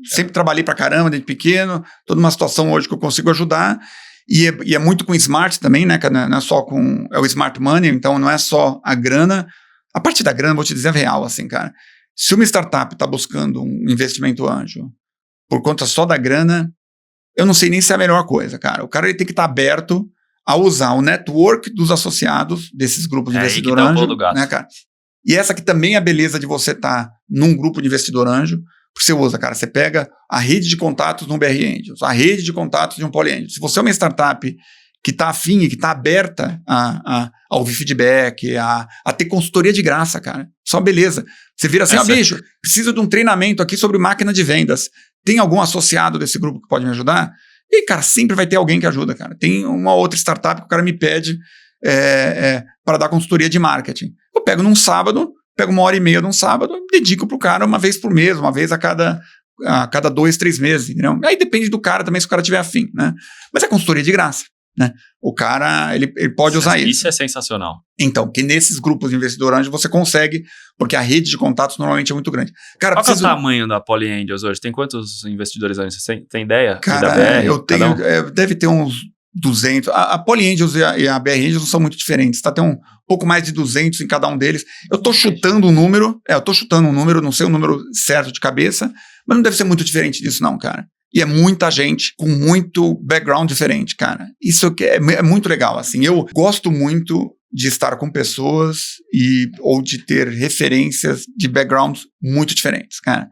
[SPEAKER 1] sempre trabalhei pra caramba desde pequeno, tô numa situação hoje que eu consigo ajudar, e é muito com smart também, né, cara? Não é só é o smart money, então não é só a grana. A parte da grana, vou te dizer, é real, assim, cara. Se uma startup tá buscando um investimento anjo por conta só da grana, eu não sei nem se é a melhor coisa, cara. O cara ele tem que estar aberto a usar o network dos associados desses grupos de investidor anjo, né, cara? E essa que também é a beleza de você estar num grupo de investidor anjo, porque você usa, cara, você pega a rede de contatos de um BR Angels, a rede de contatos de um Poly Angels. Se você é uma startup que está afim e que está aberta a ouvir feedback, a ter consultoria de graça, cara, só beleza. Você vira assim, bicho, preciso de um treinamento aqui sobre máquina de vendas. Tem algum associado desse grupo que pode me ajudar? E, cara, sempre vai ter alguém que ajuda, cara. Tem uma outra startup que o cara me pede para dar consultoria de marketing. Eu pego num sábado, pego 1h30 num sábado e dedico pro cara uma vez por mês, uma vez a cada 2, 3 meses, entendeu? Aí depende do cara também, se o cara tiver afim, né? Mas é consultoria de graça. né? O cara, ele pode usar isso.
[SPEAKER 2] Isso é sensacional.
[SPEAKER 1] Então, que nesses grupos de investidor anjo você consegue, porque a rede de contatos normalmente é muito grande. Cara,
[SPEAKER 2] qual é o tamanho da Poly Angels hoje? Tem quantos investidores anjos? Você tem ideia?
[SPEAKER 1] Cara, eu tenho, deve ter uns 200. A Poly Angels e a BR Angels não são muito diferentes, tá? Tem um pouco mais de 200 em cada um deles. Eu tô chutando um número, não sei o número certo de cabeça, mas não deve ser muito diferente disso não, cara. E é muita gente com muito background diferente, cara. Isso é muito legal, assim. Eu gosto muito de estar com pessoas ou de ter referências de backgrounds muito diferentes, cara.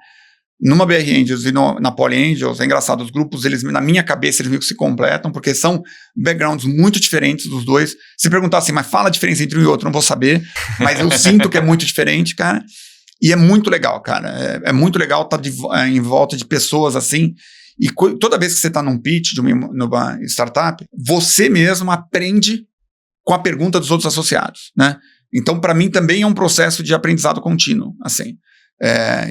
[SPEAKER 1] Numa BR Angels e na Poly Angels, é engraçado, os grupos, eles, na minha cabeça, eles meio que se completam, porque são backgrounds muito diferentes dos dois. Se perguntar assim, mas fala a diferença entre um e outro, não vou saber, mas eu sinto que é muito diferente, cara. E é muito legal, cara. É muito legal estar em volta de pessoas assim. E toda vez que você está num pitch de uma startup, você mesmo aprende com a pergunta dos outros associados, né? Então, para mim, também é um processo de aprendizado contínuo, assim.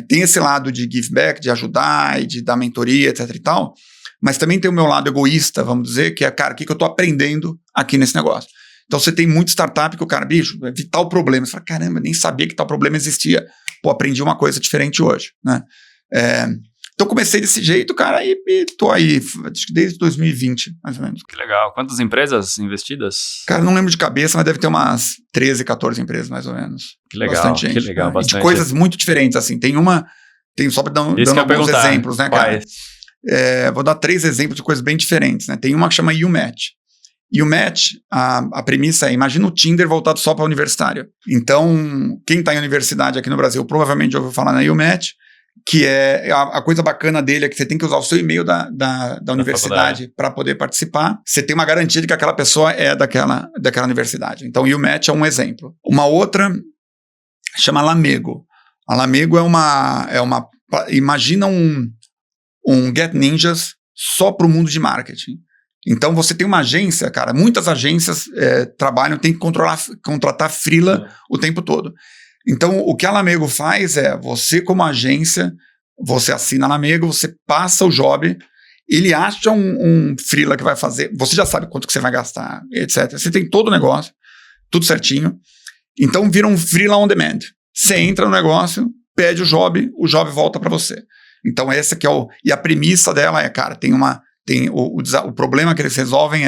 [SPEAKER 1] Tem esse lado de give back, de ajudar e de dar mentoria, etc e tal, mas também tem o meu lado egoísta, vamos dizer, que é, cara, o que eu estou aprendendo aqui nesse negócio? Então, você tem muita startup que o cara, bicho, vi tal problema. Você fala, caramba, nem sabia que tal problema existia. Pô, aprendi uma coisa diferente hoje, né? Então, comecei desse jeito, cara, e tô aí, acho que desde 2020, mais ou menos.
[SPEAKER 2] Que legal. Quantas empresas investidas?
[SPEAKER 1] Cara, não lembro de cabeça, mas deve ter umas 13, 14 empresas, mais ou menos.
[SPEAKER 2] Que legal,
[SPEAKER 1] bastante gente,
[SPEAKER 2] que legal.
[SPEAKER 1] Né?
[SPEAKER 2] Bastante.
[SPEAKER 1] E de coisas muito diferentes, assim. Só para dando alguns exemplos, né, cara? Vou dar 3 exemplos de coisas bem diferentes, né? Tem uma que chama YouMatch. YouMatch, a premissa é, imagina o Tinder voltado só para universitário. Então, quem está em universidade aqui no Brasil provavelmente já ouviu falar na YouMatch, que é a coisa bacana dele é que você tem que usar o seu e-mail da universidade para poder participar. Você tem uma garantia de que aquela pessoa é daquela universidade. Então, o YouMatch é um exemplo. Uma outra chama Lamego. A Lamego imagina um Get Ninjas só para o mundo de marketing. Então, você tem uma agência, cara, muitas agências tem que contratar freela o tempo todo. Então, o que a Lamego faz é, você como agência, você assina a Lamego, você passa o job, ele acha um freela que vai fazer, você já sabe quanto que você vai gastar, etc. Você tem todo o negócio, tudo certinho. Então, vira um freela on demand. Você entra no negócio, pede o job volta para você. Então, essa que e a premissa dela é, cara, o problema que eles resolvem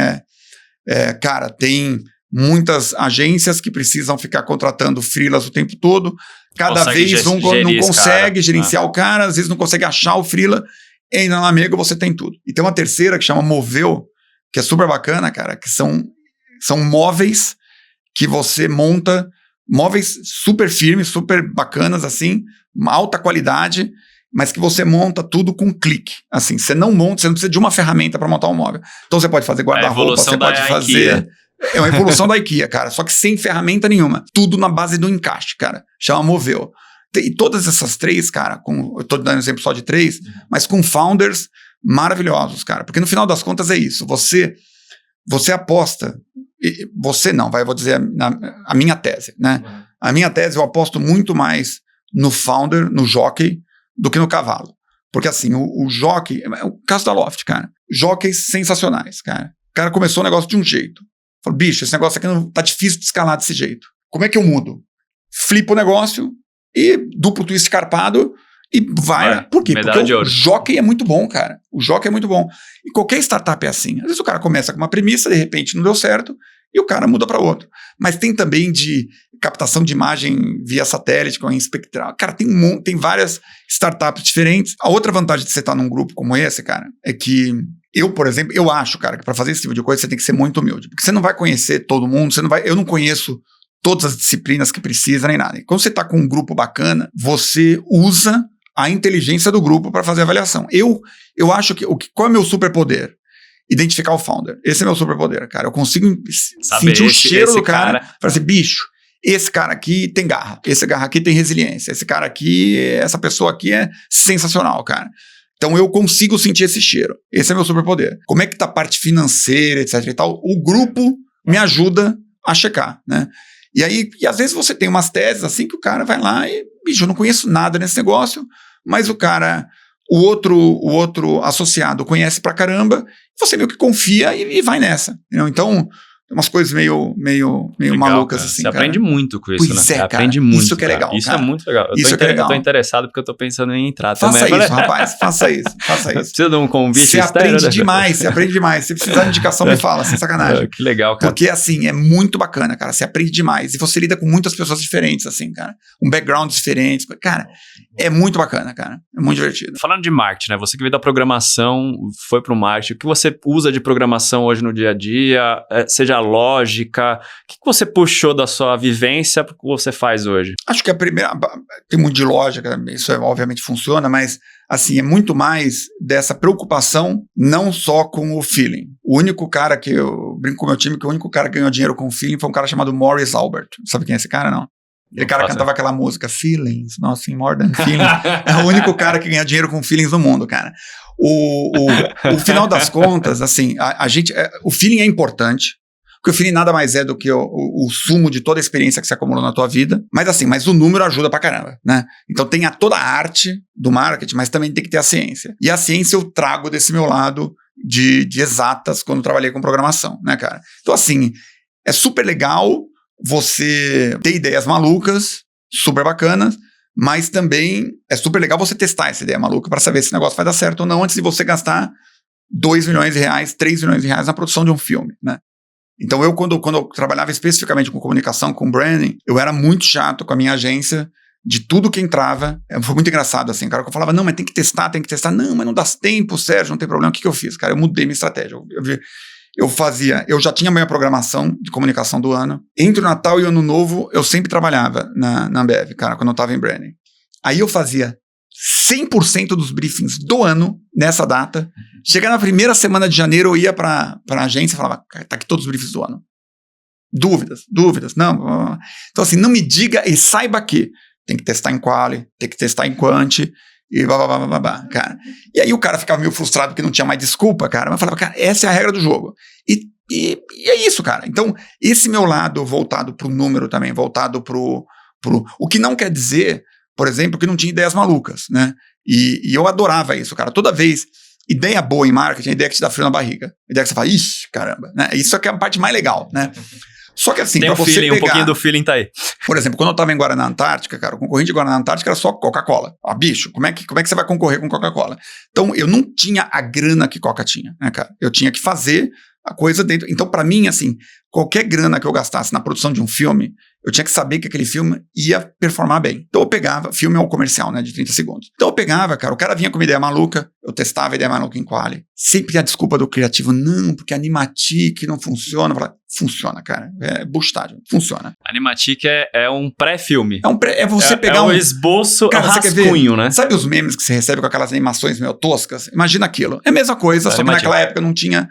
[SPEAKER 1] cara, tem muitas agências que precisam ficar contratando freelas o tempo todo. Cada vez um não consegue gerenciar o cara, às vezes não consegue achar o freela. Entra na Lamego, você tem tudo. E tem uma terceira que chama Moveu, que é super bacana, cara, que são móveis que você monta, móveis super firmes, super bacanas, assim, alta qualidade, mas que você monta tudo com um clique. Assim, você não precisa de uma ferramenta para montar um móvel. Então você pode fazer guarda-roupa, você pode fazer... É uma evolução da IKEA, cara, só que sem ferramenta nenhuma. Tudo na base do encaixe, cara. Chama Moveu. E todas essas 3, cara, eu tô dando exemplo só de 3, mas com founders maravilhosos, cara. Porque no final das contas é isso. Você aposta... Você não, vou dizer a minha tese, né? A minha tese, eu aposto muito mais no founder, no jockey, do que no cavalo. Porque assim, o jockey... É o caso da Loft, cara. Jockeys sensacionais, cara. O cara começou o negócio de um jeito. Falou, bicho, esse negócio aqui não tá difícil de escalar desse jeito. Como é que eu mudo? Flipa o negócio e duplo twist carpado e vai. Por quê? Porque o jockey é muito bom, cara. O jockey é muito bom. E qualquer startup é assim. Às vezes o cara começa com uma premissa, de repente não deu certo, e o cara muda para outro. Mas tem também de captação de imagem via satélite, com a espectral. Cara, tem várias startups diferentes. A outra vantagem de você estar num grupo como esse, cara, é que eu, por exemplo, eu acho, cara, que para fazer esse tipo de coisa você tem que ser muito humilde. Porque você não vai conhecer todo mundo, eu não conheço todas as disciplinas que precisa, nem nada. E quando você está com um grupo bacana, você usa a inteligência do grupo para fazer a avaliação. Eu acho que qual é o meu superpoder? Identificar o founder. Esse é meu superpoder, cara. Eu consigo sentir o cheiro do cara. Falar assim, bicho, esse cara aqui tem garra. Esse cara aqui tem resiliência. Esse cara aqui, essa pessoa aqui é sensacional, cara. Então eu consigo sentir esse cheiro. Esse é meu superpoder. Como é que tá a parte financeira, etc e tal? O grupo me ajuda a checar, né? E às vezes você tem umas teses assim que o cara vai lá e, bicho, eu não conheço nada nesse negócio, mas o cara o outro associado conhece pra caramba, você meio que confia e vai nessa. Entendeu? Então, umas coisas meio legal, malucas,
[SPEAKER 2] cara.
[SPEAKER 1] assim.
[SPEAKER 2] Você aprende muito com isso,
[SPEAKER 1] pois
[SPEAKER 2] né?
[SPEAKER 1] Cara,
[SPEAKER 2] aprende muito.
[SPEAKER 1] Isso que é legal.
[SPEAKER 2] Isso
[SPEAKER 1] cara.
[SPEAKER 2] é muito legal. Eu tô interessado porque eu tô pensando em entrar
[SPEAKER 1] faça
[SPEAKER 2] também.
[SPEAKER 1] Isso, rapaz, faça isso.
[SPEAKER 2] Precisa de um convite
[SPEAKER 1] Você
[SPEAKER 2] externo,
[SPEAKER 1] aprende demais, você aprende demais. Se precisar de indicação, me fala, sem sacanagem.
[SPEAKER 2] Que legal, cara.
[SPEAKER 1] Porque, assim, é muito bacana, cara. Você aprende demais. E você lida com muitas pessoas diferentes, assim, cara. Com backgrounds diferentes. Cara, é muito bacana, cara. É muito divertido.
[SPEAKER 2] Falando de marketing, né? Você que veio da programação, foi pro marketing. O que você usa de programação hoje no dia a dia? Seja lógica. O que você puxou da sua vivência para o que você faz hoje?
[SPEAKER 1] Acho que a primeira... Tem muito de lógica, isso obviamente funciona, mas assim, é muito mais dessa preocupação não só com o feeling. O único cara que eu brinco com o meu time, que o único cara que ganhou dinheiro com o feeling foi um cara chamado Maurice Albert. Sabe quem é esse cara, não? Aquele cara cantava aquela música Feelings, nothing more than feelings. É o único cara que ganha dinheiro com feelings no mundo, cara. O final das contas, assim, a gente... O feeling é importante, porque o feeling nada mais é do que o sumo de toda a experiência que você acumulou na tua vida. Mas assim, mas o número ajuda pra caramba, né? Então tem toda a arte do marketing, mas também tem que ter a ciência. E a ciência eu trago desse meu lado de exatas quando trabalhei com programação, né, cara? Então assim, é super legal você ter ideias malucas, super bacanas, mas também é super legal você testar essa ideia maluca para saber se o negócio vai dar certo ou não antes de você gastar 2 milhões de reais, 3 milhões de reais na produção de um filme, né? Então quando eu trabalhava especificamente com comunicação, com branding, eu era muito chato com a minha agência de tudo que entrava. Foi muito engraçado, assim, cara, que eu falava, não, mas tem que testar. Não, mas não dá tempo, Sérgio, não tem problema. O que eu fiz? Cara, eu mudei minha estratégia. Eu já tinha a minha programação de comunicação do ano. Entre o Natal e o Ano Novo, eu sempre trabalhava na Ambev, cara, quando eu tava em branding. Aí eu fazia 100% dos briefings do ano nessa data. Chegar na primeira semana de janeiro, eu ia pra agência e falava, cara, tá aqui todos os briefings do ano. Dúvidas, não. Então assim, não me diga e saiba que tem que testar em quali, tem que testar em quanti, e babá, cara. E aí o cara ficava meio frustrado porque não tinha mais desculpa, cara, mas falava, cara, essa é a regra do jogo. E é isso, cara. Então, esse meu lado voltado pro número também, voltado pro... O que não quer dizer, por exemplo, que não tinha ideias malucas, né? E eu adorava isso, cara. Toda vez, ideia boa em marketing, ideia que te dá frio na barriga. Ideia que você fala, ixi, caramba, né? Isso é que é a parte mais legal, né? Só que assim,
[SPEAKER 2] tem
[SPEAKER 1] pra você
[SPEAKER 2] feeling,
[SPEAKER 1] pegar...
[SPEAKER 2] um pouquinho do feeling tá aí.
[SPEAKER 1] Por exemplo, quando eu tava em Guaraná Antártica, cara, o concorrente de Guaraná Antártica era só Coca-Cola. Ah, bicho, como é que você vai concorrer com Coca-Cola? Então, eu não tinha a grana que Coca tinha, né, cara? Eu tinha que fazer a coisa dentro. Então, pra mim, assim, qualquer grana que eu gastasse na produção de um filme, eu tinha que saber que aquele filme ia performar bem. Então eu pegava, filme é um comercial, né, de 30 segundos. Então eu pegava, cara, o cara vinha com uma ideia maluca, eu testava a ideia maluca em quali. Sempre a desculpa do criativo, não, porque Animatic não funciona. Eu falava, funciona, cara, é bustagem, funciona.
[SPEAKER 2] Animatic é um pré-filme.
[SPEAKER 1] É você pegar
[SPEAKER 2] um esboço,
[SPEAKER 1] cara,
[SPEAKER 2] um rascunho, né?
[SPEAKER 1] Sabe os memes que você recebe com aquelas animações meio toscas? Imagina aquilo. É a mesma coisa, só que naquela época não tinha...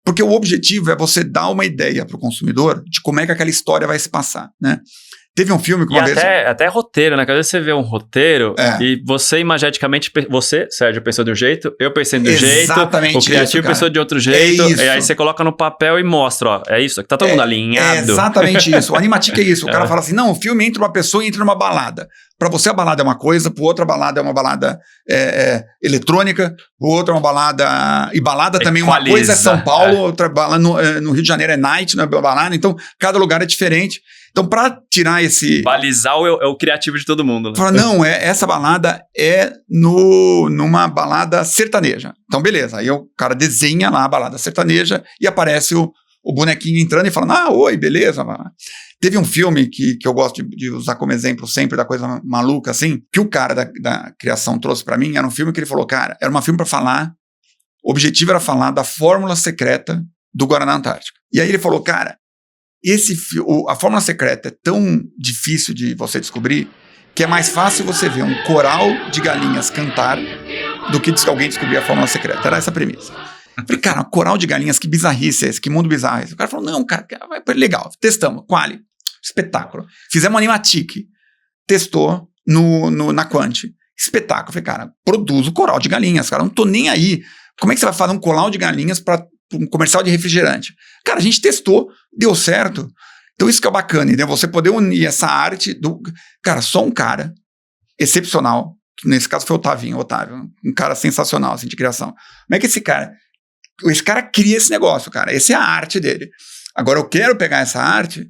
[SPEAKER 1] Porque o objetivo é você dar uma ideia para o consumidor de como é que aquela história vai se passar, né? Teve um filme que uma vez...
[SPEAKER 2] até roteiro, né? Às vezes você vê um roteiro e você imageticamente... Você, Sérgio, pensou de um jeito, eu pensei de um jeito, o criativo pensou de outro jeito, e aí você coloca no papel e mostra, ó, é isso, que tá todo mundo alinhado.
[SPEAKER 1] É exatamente isso. O Animatic é isso. O cara fala assim, não, o filme entra uma pessoa e entra numa balada. Pra você a balada é uma coisa, pro outro a balada é uma balada eletrônica, pro outro é uma balada... E balada também, uma coisa é São Paulo, outra balada no Rio de Janeiro é night, não é balada, então cada lugar é diferente. Então, pra tirar esse...
[SPEAKER 2] Balizar é o criativo de todo mundo, né?
[SPEAKER 1] Fala, não, essa balada é numa balada sertaneja. Então, beleza. Aí o cara desenha lá a balada sertaneja e aparece o bonequinho entrando e falando, oi, beleza. Teve um filme que eu gosto de usar como exemplo sempre da coisa maluca, assim, que o cara da criação trouxe pra mim, era um filme que ele falou, cara, era um filme pra falar, o objetivo era falar da fórmula secreta do Guaraná Antártica. E aí ele falou, cara, a fórmula secreta é tão difícil de você descobrir que é mais fácil você ver um coral de galinhas cantar do que alguém descobrir a fórmula secreta. Era essa a premissa. Eu falei, cara, um coral de galinhas, que bizarrice é esse, que mundo bizarro é esse? O cara falou, não, cara, legal, testamos, quali, espetáculo. Fizemos Animatic, testou na Quanti, espetáculo. Eu falei, cara, produz o coral de galinhas, cara, não tô nem aí. Como é que você vai fazer um coral de galinhas para um comercial de refrigerante? Cara, a gente testou, deu certo. Então isso que é bacana, né? Você poder unir essa arte do... Cara, só um cara excepcional, que nesse caso foi o Otávio, um cara sensacional, assim, de criação. Como é que esse cara cria esse negócio, cara, essa é a arte dele. Agora eu quero pegar essa arte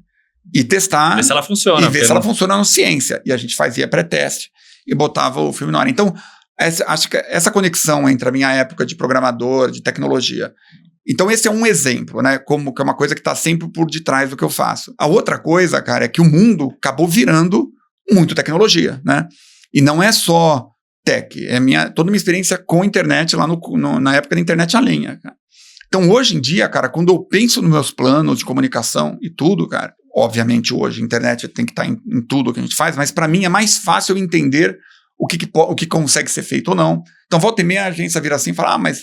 [SPEAKER 1] e testar.
[SPEAKER 2] Ver se ela funciona.
[SPEAKER 1] E ver se ela funciona na ciência. E a gente fazia pré-teste e botava o filme na hora. Então, acho que essa conexão entre a minha época de programador, de tecnologia. Então, esse é um exemplo, né? Como que é uma coisa que está sempre por detrás do que eu faço. A outra coisa, cara, é que o mundo acabou virando muito tecnologia, né? E não é só tech. Toda minha experiência com internet lá na época da internet a lenha, cara. Então, hoje em dia, cara, quando eu penso nos meus planos de comunicação e tudo, cara, obviamente hoje a internet tem que estar em tudo que a gente faz, mas para mim é mais fácil eu entender o que consegue ser feito ou não. Então, volta e meia a agência vira assim e fala, mas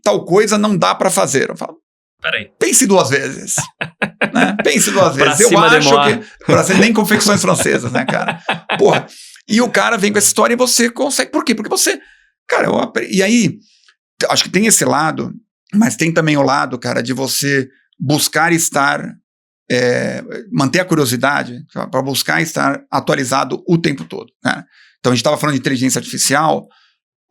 [SPEAKER 1] tal coisa não dá para fazer. Eu falo,
[SPEAKER 2] peraí.
[SPEAKER 1] Pense 2 vezes. Né? Pense 2 vezes. Eu acho que... Pra ser nem confecções francesas, né, cara? Porra. E o cara vem com essa história e você consegue. Por quê? Porque você... Cara, e aí, acho que tem esse lado... Mas tem também o lado, cara, de você buscar estar, manter a curiosidade para buscar estar atualizado o tempo todo, né? Então a gente estava falando de inteligência artificial,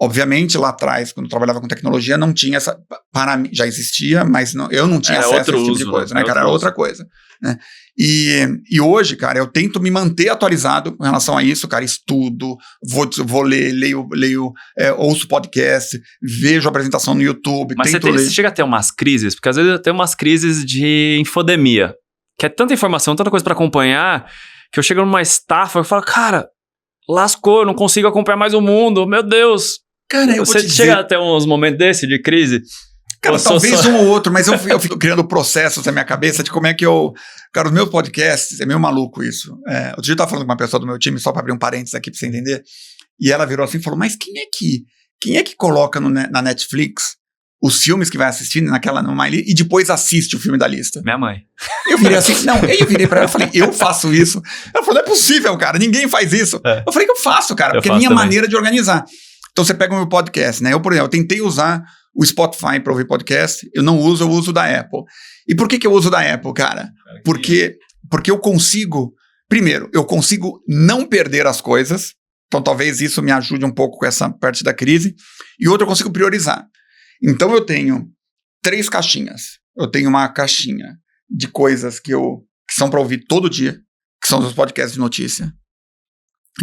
[SPEAKER 1] obviamente lá atrás, quando eu trabalhava com tecnologia, não tinha essa, para mim, já existia, mas eu não tinha acesso a esse tipo de coisa, né, cara? Era outra coisa, né? E hoje, cara, eu tento me manter atualizado com relação a isso, cara, estudo, vou ler, leio, ouço podcast, vejo apresentação no YouTube,
[SPEAKER 2] mas você chega a ter umas crises, porque às vezes eu tenho umas crises de infodemia, que é tanta informação, tanta coisa pra acompanhar, que eu chego numa estafa e falo, cara, lascou, eu não consigo acompanhar mais o mundo, meu Deus.
[SPEAKER 1] Cara,
[SPEAKER 2] você chega a ter uns momentos desse de crise?
[SPEAKER 1] Cara, talvez um ou outro, mas eu fico criando processos na minha cabeça de como é que eu... Cara, os meus podcasts, é meio maluco isso. Outro dia eu tava falando com uma pessoa do meu time, só pra abrir um parênteses aqui pra você entender, e ela virou assim e falou, mas quem é que coloca na Netflix os filmes que vai assistir numa lista e depois assiste o filme da lista?
[SPEAKER 2] Minha mãe.
[SPEAKER 1] Eu virei assim, eu virei pra ela e falei, eu faço isso. Ela falou, não é possível, cara, ninguém faz isso. Eu falei que eu faço, cara, porque é a minha maneira de organizar. Então você pega o meu podcast, né? Por exemplo, eu tentei usar o Spotify para ouvir podcast, eu não uso, eu uso da Apple. E por que eu uso da Apple, cara? Porque eu consigo, primeiro, eu consigo não perder as coisas, então talvez isso me ajude um pouco com essa parte da crise, e outra, eu consigo priorizar. Então eu tenho 3 caixinhas. Eu tenho uma caixinha de coisas que são para ouvir todo dia, que são os podcasts de notícia,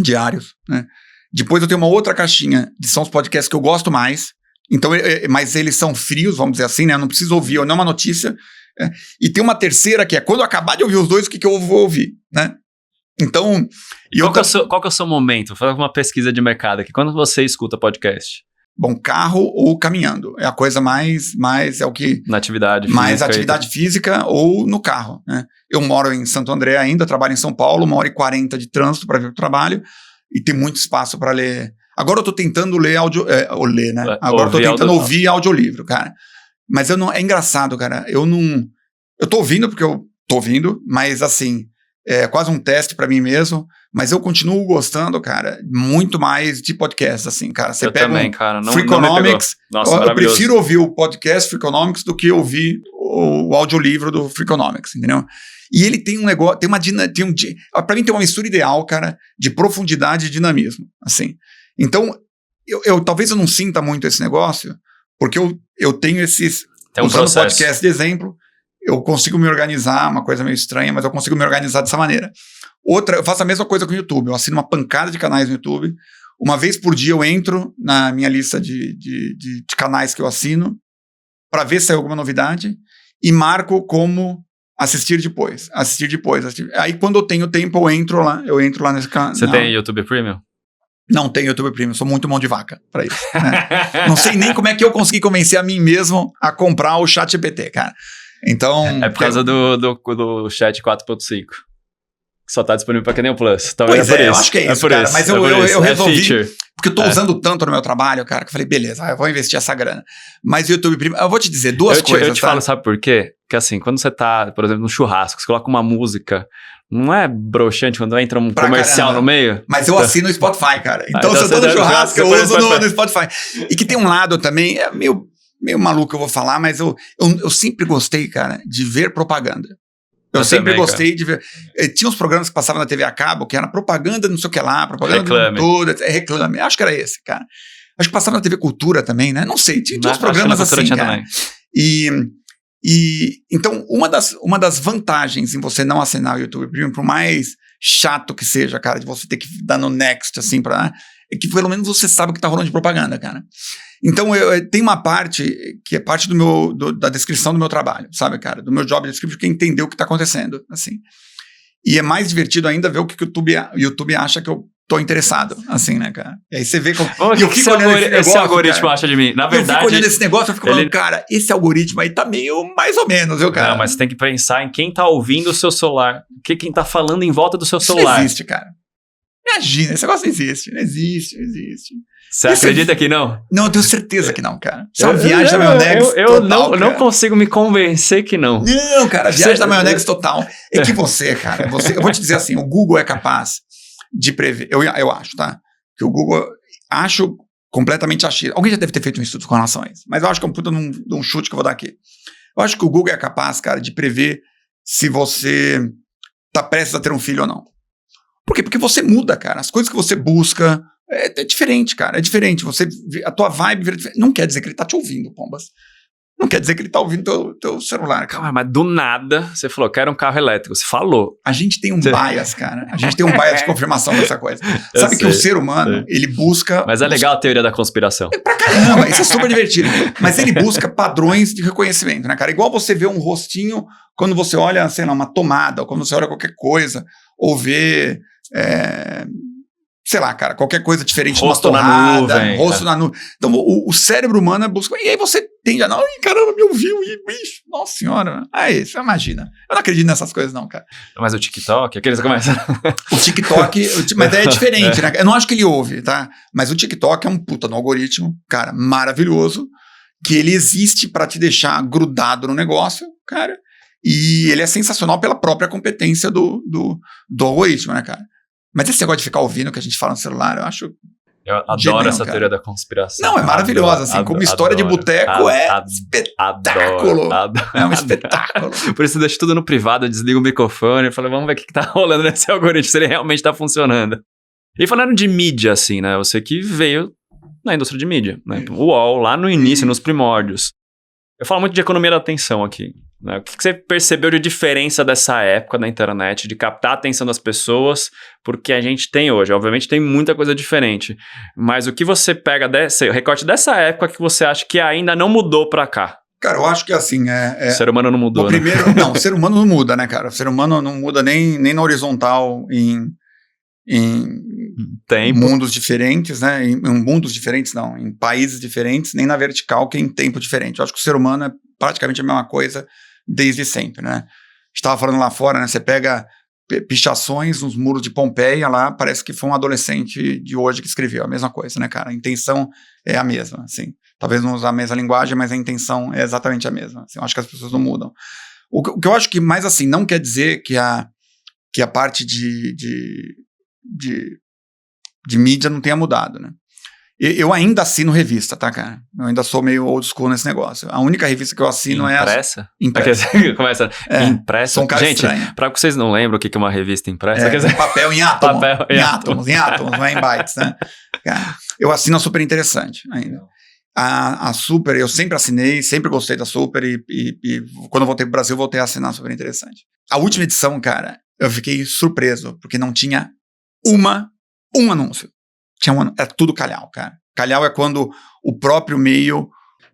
[SPEAKER 1] diários, né? Depois eu tenho uma outra caixinha, que são os podcasts que eu gosto mais, então, mas eles são frios, vamos dizer assim, né? Eu não preciso ouvir, não é uma notícia. E tem uma terceira que é quando eu acabar de ouvir os 2, o que eu vou ouvir, né? Então...
[SPEAKER 2] Qual que é o seu momento? Vou fazer uma pesquisa de mercado aqui. Quando você escuta podcast?
[SPEAKER 1] Bom, carro ou caminhando. É a coisa mais é o que...
[SPEAKER 2] Na atividade física.
[SPEAKER 1] Mais atividade física ou no carro, né? Eu moro em Santo André ainda, trabalho em São Paulo, 1h40 de trânsito para vir para o trabalho e tem muito espaço para ler... Agora eu tô tentando ler né? Agora eu tô tentando ouvir audiolivro, cara. Mas é engraçado, cara. Eu tô ouvindo porque eu tô ouvindo, mas assim, é quase um teste pra mim mesmo. Mas eu continuo gostando, cara, muito mais de podcast, assim, cara. Você pega
[SPEAKER 2] também, cara.
[SPEAKER 1] Freakonomics.
[SPEAKER 2] Nossa,
[SPEAKER 1] eu prefiro ouvir o podcast Freakonomics do que ouvir o audiolivro do Freakonomics, entendeu? E ele tem um negócio, pra mim tem uma mistura ideal, cara, de profundidade e dinamismo, assim. Então, talvez eu não sinta muito esse negócio, porque eu tenho esses...
[SPEAKER 2] Usando
[SPEAKER 1] o podcast de exemplo, eu consigo me organizar, uma coisa meio estranha, mas eu consigo me organizar dessa maneira. Outra, eu faço a mesma coisa com o YouTube, eu assino uma pancada de canais no YouTube, uma vez por dia eu entro na minha lista de canais que eu assino, para ver se sai alguma novidade, e marco como assistir depois. Aí quando eu tenho tempo, eu entro lá nesse canal.
[SPEAKER 2] Você tem YouTube Premium?
[SPEAKER 1] Não tenho YouTube Premium, sou muito mão de vaca pra isso. Né? Não sei nem como é que eu consegui convencer a mim mesmo a comprar o ChatGPT, cara. Então...
[SPEAKER 2] É por causa do Chat 4.5. Que só tá disponível pra quem tem o Plus. Talvez
[SPEAKER 1] pois eu acho que é isso, cara. Mas eu resolvi... Porque eu tô usando tanto no meu trabalho, cara, que eu falei, beleza, eu vou investir essa grana. Mas o YouTube Premium... Eu vou te dizer duas coisas,
[SPEAKER 2] eu te falo, sabe por quê? Porque assim, quando você tá, por exemplo, no churrasco, você coloca uma música... Não é broxante quando entra um comercial no meio?
[SPEAKER 1] Mas eu assino o Spotify, cara. Então se eu tô no churrasco, eu uso no Spotify. E que tem um lado também, é meio maluco eu vou falar, mas eu sempre gostei, cara, de ver propaganda. Eu sempre
[SPEAKER 2] também,
[SPEAKER 1] gostei de ver. Tinha uns programas que passavam na TV a cabo, que era propaganda não sei o que lá, propaganda
[SPEAKER 2] Reclame.
[SPEAKER 1] do mundo todo, reclame. Acho que era esse, cara. Acho que passava na TV Cultura também, né? Não sei, tinha uns programas assim, cara. Então, uma das vantagens em você não assinar o YouTube Premium, por mais chato que seja, cara, de você ter que dar no next, assim, é que pelo menos você sabe o que tá rolando de propaganda, cara. Então, tem uma parte que é parte da descrição do meu trabalho, sabe, cara? Do meu job description, que é entender o que tá acontecendo, assim. E é mais divertido ainda ver o que o YouTube acha que eu tô interessado, assim, né, cara? E aí você vê como...
[SPEAKER 2] E eu fico olhando esse algoritmo, cara, acha de mim. Na verdade...
[SPEAKER 1] Eu fico olhando esse negócio, eu fico falando, cara, esse algoritmo aí tá meio mais ou menos, viu, cara?
[SPEAKER 2] Não, mas você tem que pensar em quem tá ouvindo o seu celular. Quem tá falando em volta do seu celular.
[SPEAKER 1] Não existe, cara. Imagina, esse negócio não existe. Não existe.
[SPEAKER 2] Você acredita que não?
[SPEAKER 1] Não, eu tenho certeza que não, cara. Isso é uma viagem da maionese total,
[SPEAKER 2] eu não consigo me convencer que não.
[SPEAKER 1] Não, cara, viagem da maionese total. É que você, cara, eu vou te dizer assim, o Google é capaz de prever, eu acho, tá? Que o Google, acho completamente achismo. Alguém já deve ter feito um estudo com relação a isso, mas eu acho que é um puta de um chute que eu vou dar aqui. Eu acho que o Google é capaz, cara, de prever se você tá prestes a ter um filho ou não. Por quê? Porque você muda, cara. As coisas que você busca é diferente, cara. É diferente. A tua vibe vira diferente. Não quer dizer que ele tá te ouvindo, pombas. Não quer dizer que ele tá ouvindo teu celular, cara.
[SPEAKER 2] Calma, mas do nada você falou, quero um carro elétrico. Você falou.
[SPEAKER 1] A gente tem um bias, cara. A gente tem um bias de confirmação dessa coisa. Sabe que o ser humano, ele busca...
[SPEAKER 2] Mas é legal a teoria da conspiração.
[SPEAKER 1] Pra caramba, isso é super divertido. Mas ele busca padrões de reconhecimento, né, cara? Igual você vê um rostinho quando você olha, sei lá, uma tomada, ou quando você olha qualquer coisa, ou vê... sei lá, cara, qualquer coisa diferente,
[SPEAKER 2] rosto
[SPEAKER 1] numa torrada,
[SPEAKER 2] na nuvem,
[SPEAKER 1] rosto na nuvem. Então, o cérebro humano busca... E aí você tende a... Não, caramba, me ouviu, e bicho, nossa senhora. Aí, você imagina. Eu não acredito nessas coisas, não, cara.
[SPEAKER 2] Mas o TikTok, aqueles que começam...
[SPEAKER 1] O TikTok, mas é diferente, né? Eu não acho que ele ouve, tá? Mas o TikTok é um puta no algoritmo, cara, maravilhoso, que ele existe pra te deixar grudado no negócio, cara, e ele é sensacional pela própria competência do algoritmo, né, cara? Mas esse negócio de ficar ouvindo o que a gente fala no celular, eu acho...
[SPEAKER 2] Eu adoro essa teoria da conspiração.
[SPEAKER 1] Não, é maravilhosa, assim, como história de boteco espetáculo. É um espetáculo.
[SPEAKER 2] Por isso eu deixo tudo no privado, eu desligo o microfone e falo, vamos ver o que tá rolando nesse algoritmo, se ele realmente tá funcionando. E falando de mídia, assim, né, você que veio na indústria de mídia, né, o UOL, lá no início, nos primórdios. Eu falo muito de economia da atenção aqui. Né? O que você percebeu de diferença dessa época da internet, de captar a atenção das pessoas, porque a gente tem hoje? Obviamente tem muita coisa diferente, mas o que você pega o recorte dessa época que você acha que ainda não mudou pra cá?
[SPEAKER 1] Cara, eu acho que assim...
[SPEAKER 2] O ser humano não mudou, né?
[SPEAKER 1] Primeiro, não, o ser humano não muda, né, cara? O ser humano não muda nem na horizontal em mundos diferentes, né? Em mundos diferentes, não. Em países diferentes, nem na vertical, que é em tempo diferente. Eu acho que o ser humano é praticamente a mesma coisa desde sempre, né? A gente estava falando lá fora, né? Você pega pichações nos muros de Pompeia lá, parece que foi um adolescente de hoje que escreveu a mesma coisa, né, cara? A intenção é a mesma, assim. Talvez não usar a mesma linguagem, mas a intenção é exatamente a mesma. Assim, eu acho que as pessoas não mudam. O que eu acho que mais, assim, não quer dizer que a parte de mídia não tenha mudado, né? Eu ainda assino revista, tá, cara? Eu ainda sou meio old school nesse negócio. A única revista que eu assino
[SPEAKER 2] impressa?
[SPEAKER 1] Impressa?
[SPEAKER 2] Começa impressa.
[SPEAKER 1] Sou um cara
[SPEAKER 2] gente,
[SPEAKER 1] estranho.
[SPEAKER 2] Pra que vocês não lembram o que é uma revista impressa?
[SPEAKER 1] Em papel, em átomo. Em átomos, não é em bytes, né? Cara, eu assino a Super Interessante ainda. A Super, eu sempre assinei, sempre gostei da Super e quando eu voltei pro Brasil, voltei a assinar a Super Interessante. A última edição, cara, eu fiquei surpreso, porque não tinha um anúncio. É tudo calhau, cara. Calhau é quando o próprio meio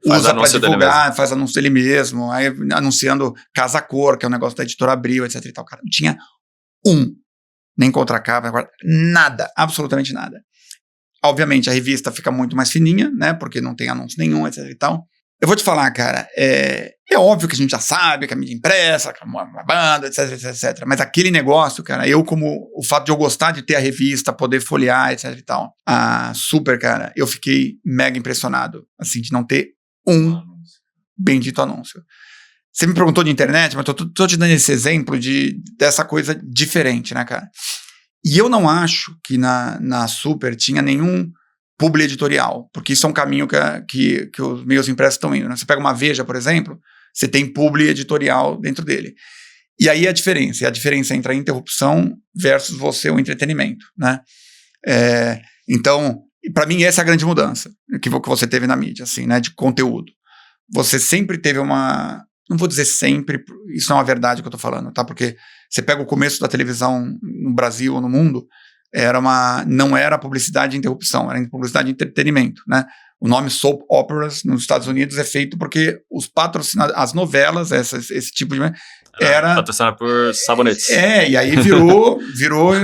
[SPEAKER 1] usa para divulgar, faz anúncio dele mesmo, aí anunciando Casa Cor, que é um negócio da Editora Abril, etc e tal. Cara, não tinha nem contracapa, nada, absolutamente nada. Obviamente a revista fica muito mais fininha, né, porque não tem anúncio nenhum, etc e tal. Eu vou te falar, cara, é óbvio que a gente já sabe que a mídia impressa, que é uma banda, etc, etc, mas aquele negócio, cara, o fato de eu gostar de ter a revista, poder folhear, etc e tal, a Super, cara, eu fiquei mega impressionado, assim, de não ter um bendito anúncio. Você me perguntou de internet, mas tô te dando esse exemplo dessa coisa diferente, né, cara? E eu não acho que na Super tinha nenhum publi editorial, porque isso é um caminho que os meios impressos estão indo, né? Você pega uma Veja, por exemplo, você tem publi editorial dentro dele. E aí a diferença entre a interrupção versus você, o entretenimento, né? Então, para mim, essa é a grande mudança que você teve na mídia, assim, né? De conteúdo. Você sempre teve uma... Não vou dizer sempre, isso não é uma verdade que eu tô falando, tá? Porque você pega o começo da televisão no Brasil ou no mundo, não era publicidade de interrupção, era publicidade de entretenimento, né? O nome soap operas nos Estados Unidos é feito porque os patrocinadores, as novelas, esse tipo de... era
[SPEAKER 2] patrocinado por sabonetes.
[SPEAKER 1] E aí virou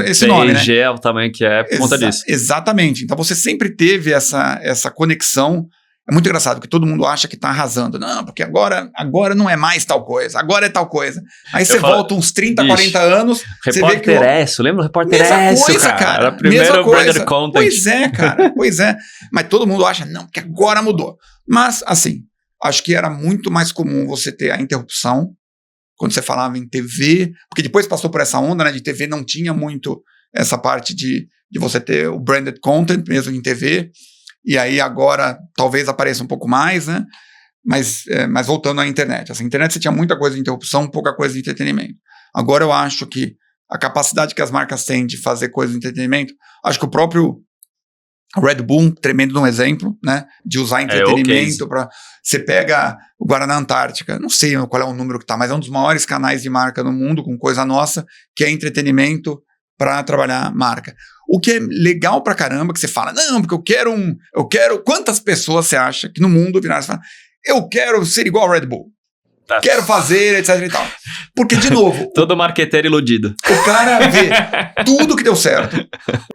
[SPEAKER 1] esse nome, né?
[SPEAKER 2] P&G é o tamanho que é por conta disso.
[SPEAKER 1] Exatamente. Então você sempre teve essa conexão. É muito engraçado, porque todo mundo acha que tá arrasando. Não, porque agora não é mais tal coisa, agora é tal coisa. Aí você volta uns 30, 40 anos, você vê que...
[SPEAKER 2] lembra o Repórter
[SPEAKER 1] mesma coisa, cara.
[SPEAKER 2] Era o primeiro branded content.
[SPEAKER 1] Pois é, cara, pois é. Mas todo mundo acha, não, porque agora mudou. Mas, assim, acho que era muito mais comum você ter a interrupção, quando você falava em TV, porque depois passou por essa onda, né, de TV não tinha muito essa parte de você ter o branded content mesmo em TV, e aí agora talvez apareça um pouco mais, né, mas voltando à internet. Assim, a internet você tinha muita coisa de interrupção, pouca coisa de entretenimento. Agora eu acho que a capacidade que as marcas têm de fazer coisa de entretenimento, acho que o próprio Red Bull, tremendo um exemplo, né, de usar entretenimento para... Você pega o Guaraná Antártica, não sei qual é o número que tá, mas é um dos maiores canais de marca no mundo, com coisa nossa, que é entretenimento para trabalhar marca. O que é legal pra caramba, que você fala, não, porque eu quero, quantas pessoas você acha que no mundo viraram e falam, eu quero ser igual ao Red Bull, quero fazer, etc e tal. Porque, de novo...
[SPEAKER 2] Todo marqueteiro iludido.
[SPEAKER 1] O cara vê tudo que deu certo.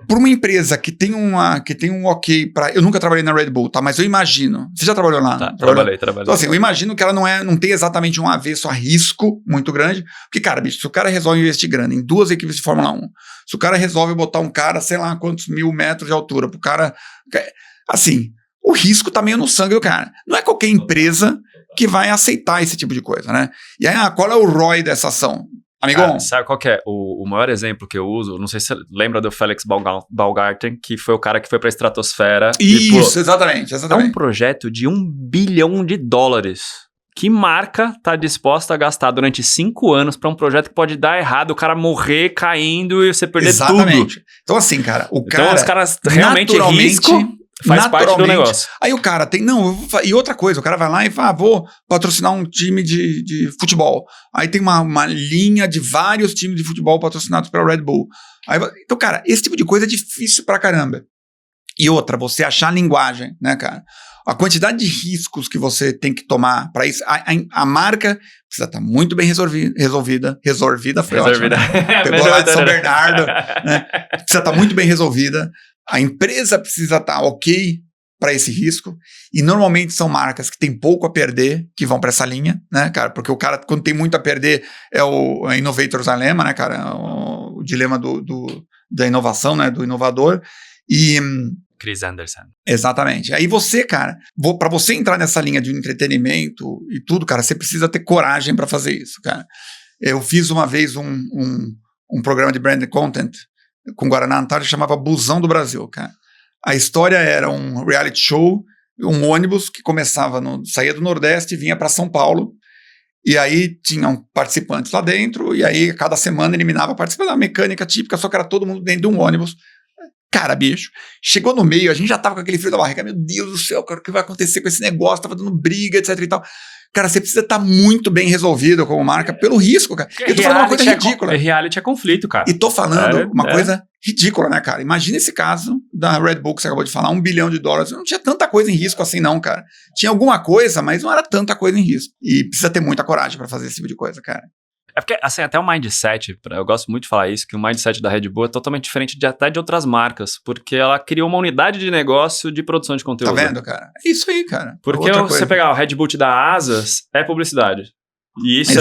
[SPEAKER 1] Por uma empresa que tem um ok para... Eu nunca trabalhei na Red Bull, tá? Mas eu imagino... Você já trabalhou lá?
[SPEAKER 2] Tá, trabalhei.
[SPEAKER 1] Então, assim, eu imagino que ela não tem exatamente um avesso a risco muito grande. Porque, cara, bicho, se o cara resolve investir grana em 2 equipes de Fórmula 1, se o cara resolve botar um cara, sei lá, quantos 1000 metros de altura, pro cara... Assim, o risco tá meio no sangue do cara. Não é qualquer empresa que vai aceitar esse tipo de coisa, né? E aí, qual é o ROI dessa ação? Amigão?
[SPEAKER 2] Sabe qual que é? O maior exemplo que eu uso, não sei se você lembra do Felix Baumgarten, que foi o cara que foi pra estratosfera.
[SPEAKER 1] Isso, exatamente.
[SPEAKER 2] É um projeto de $1 bilhão. Que marca tá disposta a gastar durante 5 anos pra um projeto que pode dar errado, o cara morrer caindo e você perder tudo?
[SPEAKER 1] Então, assim, cara,
[SPEAKER 2] Então, os caras realmente risco... Faz parte do negócio.
[SPEAKER 1] Aí o cara tem... E outra coisa, o cara vai lá e fala, vou patrocinar um time de futebol. Aí tem uma linha de vários times de futebol patrocinados pela Red Bull. Então, cara, esse tipo de coisa é difícil pra caramba. E outra, você achar a linguagem, né, cara? A quantidade de riscos que você tem que tomar para isso. A marca precisa estar muito bem resolvida foi ótimo. Né? Pegou lá de São Bernardo. Né? Precisa estar muito bem resolvida. A empresa precisa estar ok para esse risco, e normalmente são marcas que têm pouco a perder, que vão para essa linha, né, cara? Porque o cara, quando tem muito a perder, é o Innovator's Dilemma, né, cara? O dilema da inovação, né, do inovador. E...
[SPEAKER 2] Chris Anderson.
[SPEAKER 1] Exatamente. Aí você, cara, para você entrar nessa linha de entretenimento e tudo, cara, você precisa ter coragem para fazer isso, cara. Eu fiz uma vez um programa de branded content com Guaraná Antártica, chamava Busão do Brasil, cara. A história era um reality show, um ônibus que saía do Nordeste e vinha para São Paulo, e aí tinham participantes lá dentro, e aí cada semana eliminava participantes da mecânica típica, só que era todo mundo dentro de um ônibus. Cara, bicho, chegou no meio, a gente já tava com aquele frio da barriga, meu Deus do céu, cara, o que vai acontecer com esse negócio? Tava dando briga, etc e tal. Cara, você precisa estar muito bem resolvido como marca pelo risco, cara. Eu tô falando uma coisa ridícula.
[SPEAKER 2] Reality é conflito, cara.
[SPEAKER 1] E tô falando uma coisa ridícula, né, cara? Imagina esse caso da Red Bull que você acabou de falar, $1 bilhão. Não tinha tanta coisa em risco assim, não, cara. Tinha alguma coisa, mas não era tanta coisa em risco. E precisa ter muita coragem pra fazer esse tipo de coisa, cara.
[SPEAKER 2] É porque, assim, até o mindset, eu gosto muito de falar isso, que o mindset da Red Bull é totalmente diferente até de outras marcas, porque ela criou uma unidade de negócio de produção de conteúdo.
[SPEAKER 1] Tá vendo, cara? É isso aí, cara.
[SPEAKER 2] Porque você pegar o Red Bull te dá asas, é publicidade. E isso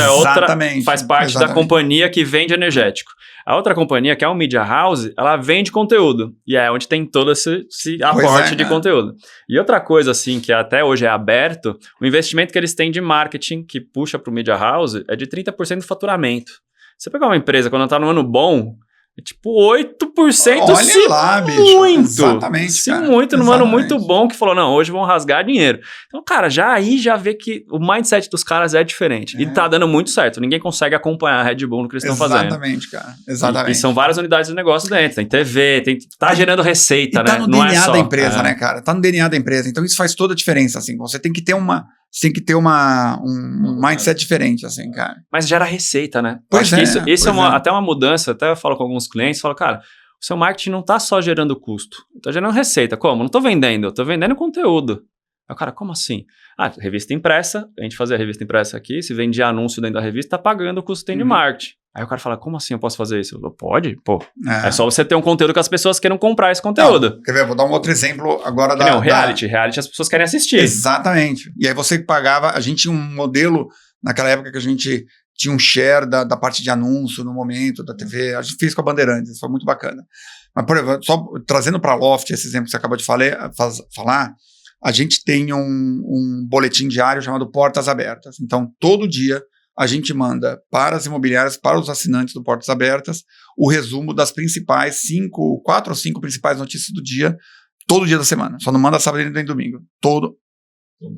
[SPEAKER 2] faz parte da companhia que vende energético. A outra companhia, que é o Media House, ela vende conteúdo. E é onde tem todo esse aporte de conteúdo. E outra coisa, assim, que até hoje é aberto, o investimento que eles têm de marketing, que puxa para o Media House, é de 30% do faturamento. Você pegar uma empresa, quando ela está no ano bom, É tipo 8%.
[SPEAKER 1] Olha lá, bicho.
[SPEAKER 2] Muito.
[SPEAKER 1] Exatamente,
[SPEAKER 2] Se
[SPEAKER 1] cara.
[SPEAKER 2] muito, num ano
[SPEAKER 1] Exatamente.
[SPEAKER 2] muito bom que falou, não, hoje vão rasgar dinheiro. Então, cara, já vê que o mindset dos caras é diferente. E tá dando muito certo. Ninguém consegue acompanhar a Red Bull no que eles estão fazendo.
[SPEAKER 1] Exatamente, cara. Exatamente.
[SPEAKER 2] E são várias unidades de negócio dentro. Tem TV, tá gerando receita,
[SPEAKER 1] tá
[SPEAKER 2] né?
[SPEAKER 1] no
[SPEAKER 2] Não
[SPEAKER 1] DNA
[SPEAKER 2] é só,
[SPEAKER 1] da empresa, né, cara? Tá no DNA da empresa. Então isso faz toda a diferença, assim. Você tem que ter um mindset diferente, assim, cara.
[SPEAKER 2] Mas gera receita, né?
[SPEAKER 1] Pois
[SPEAKER 2] Acho que isso é
[SPEAKER 1] pois
[SPEAKER 2] até uma mudança. Até eu falo com alguns clientes, falo, cara, o seu marketing não tá só gerando custo, tá gerando receita. Como? Não tô vendendo, eu tô vendendo conteúdo. Aí o cara, como assim? Revista impressa, a gente fazia a revista impressa aqui, se vende anúncio dentro da revista, tá pagando o custo que tem de marketing. Aí o cara fala, como assim eu posso fazer isso? Eu falo, pode? Pô, é só você ter um conteúdo que as pessoas queiram comprar esse conteúdo.
[SPEAKER 1] Não, quer ver? Vou dar um outro exemplo agora
[SPEAKER 2] Reality as pessoas querem assistir.
[SPEAKER 1] Exatamente. E aí você pagava, a gente tinha um modelo, naquela época que a gente tinha um share da parte de anúncio no momento, da TV, a gente fez com a Bandeirantes, isso foi muito bacana. Mas, por exemplo, só trazendo para a Loft, esse exemplo que você acabou de falar, a gente tem um boletim diário chamado Portas Abertas. Então, todo dia, a gente manda para as imobiliárias, para os assinantes do Portas Abertas, o resumo das principais 4 ou 5 principais notícias do dia, todo dia da semana. Só não manda sábado e domingo. Todo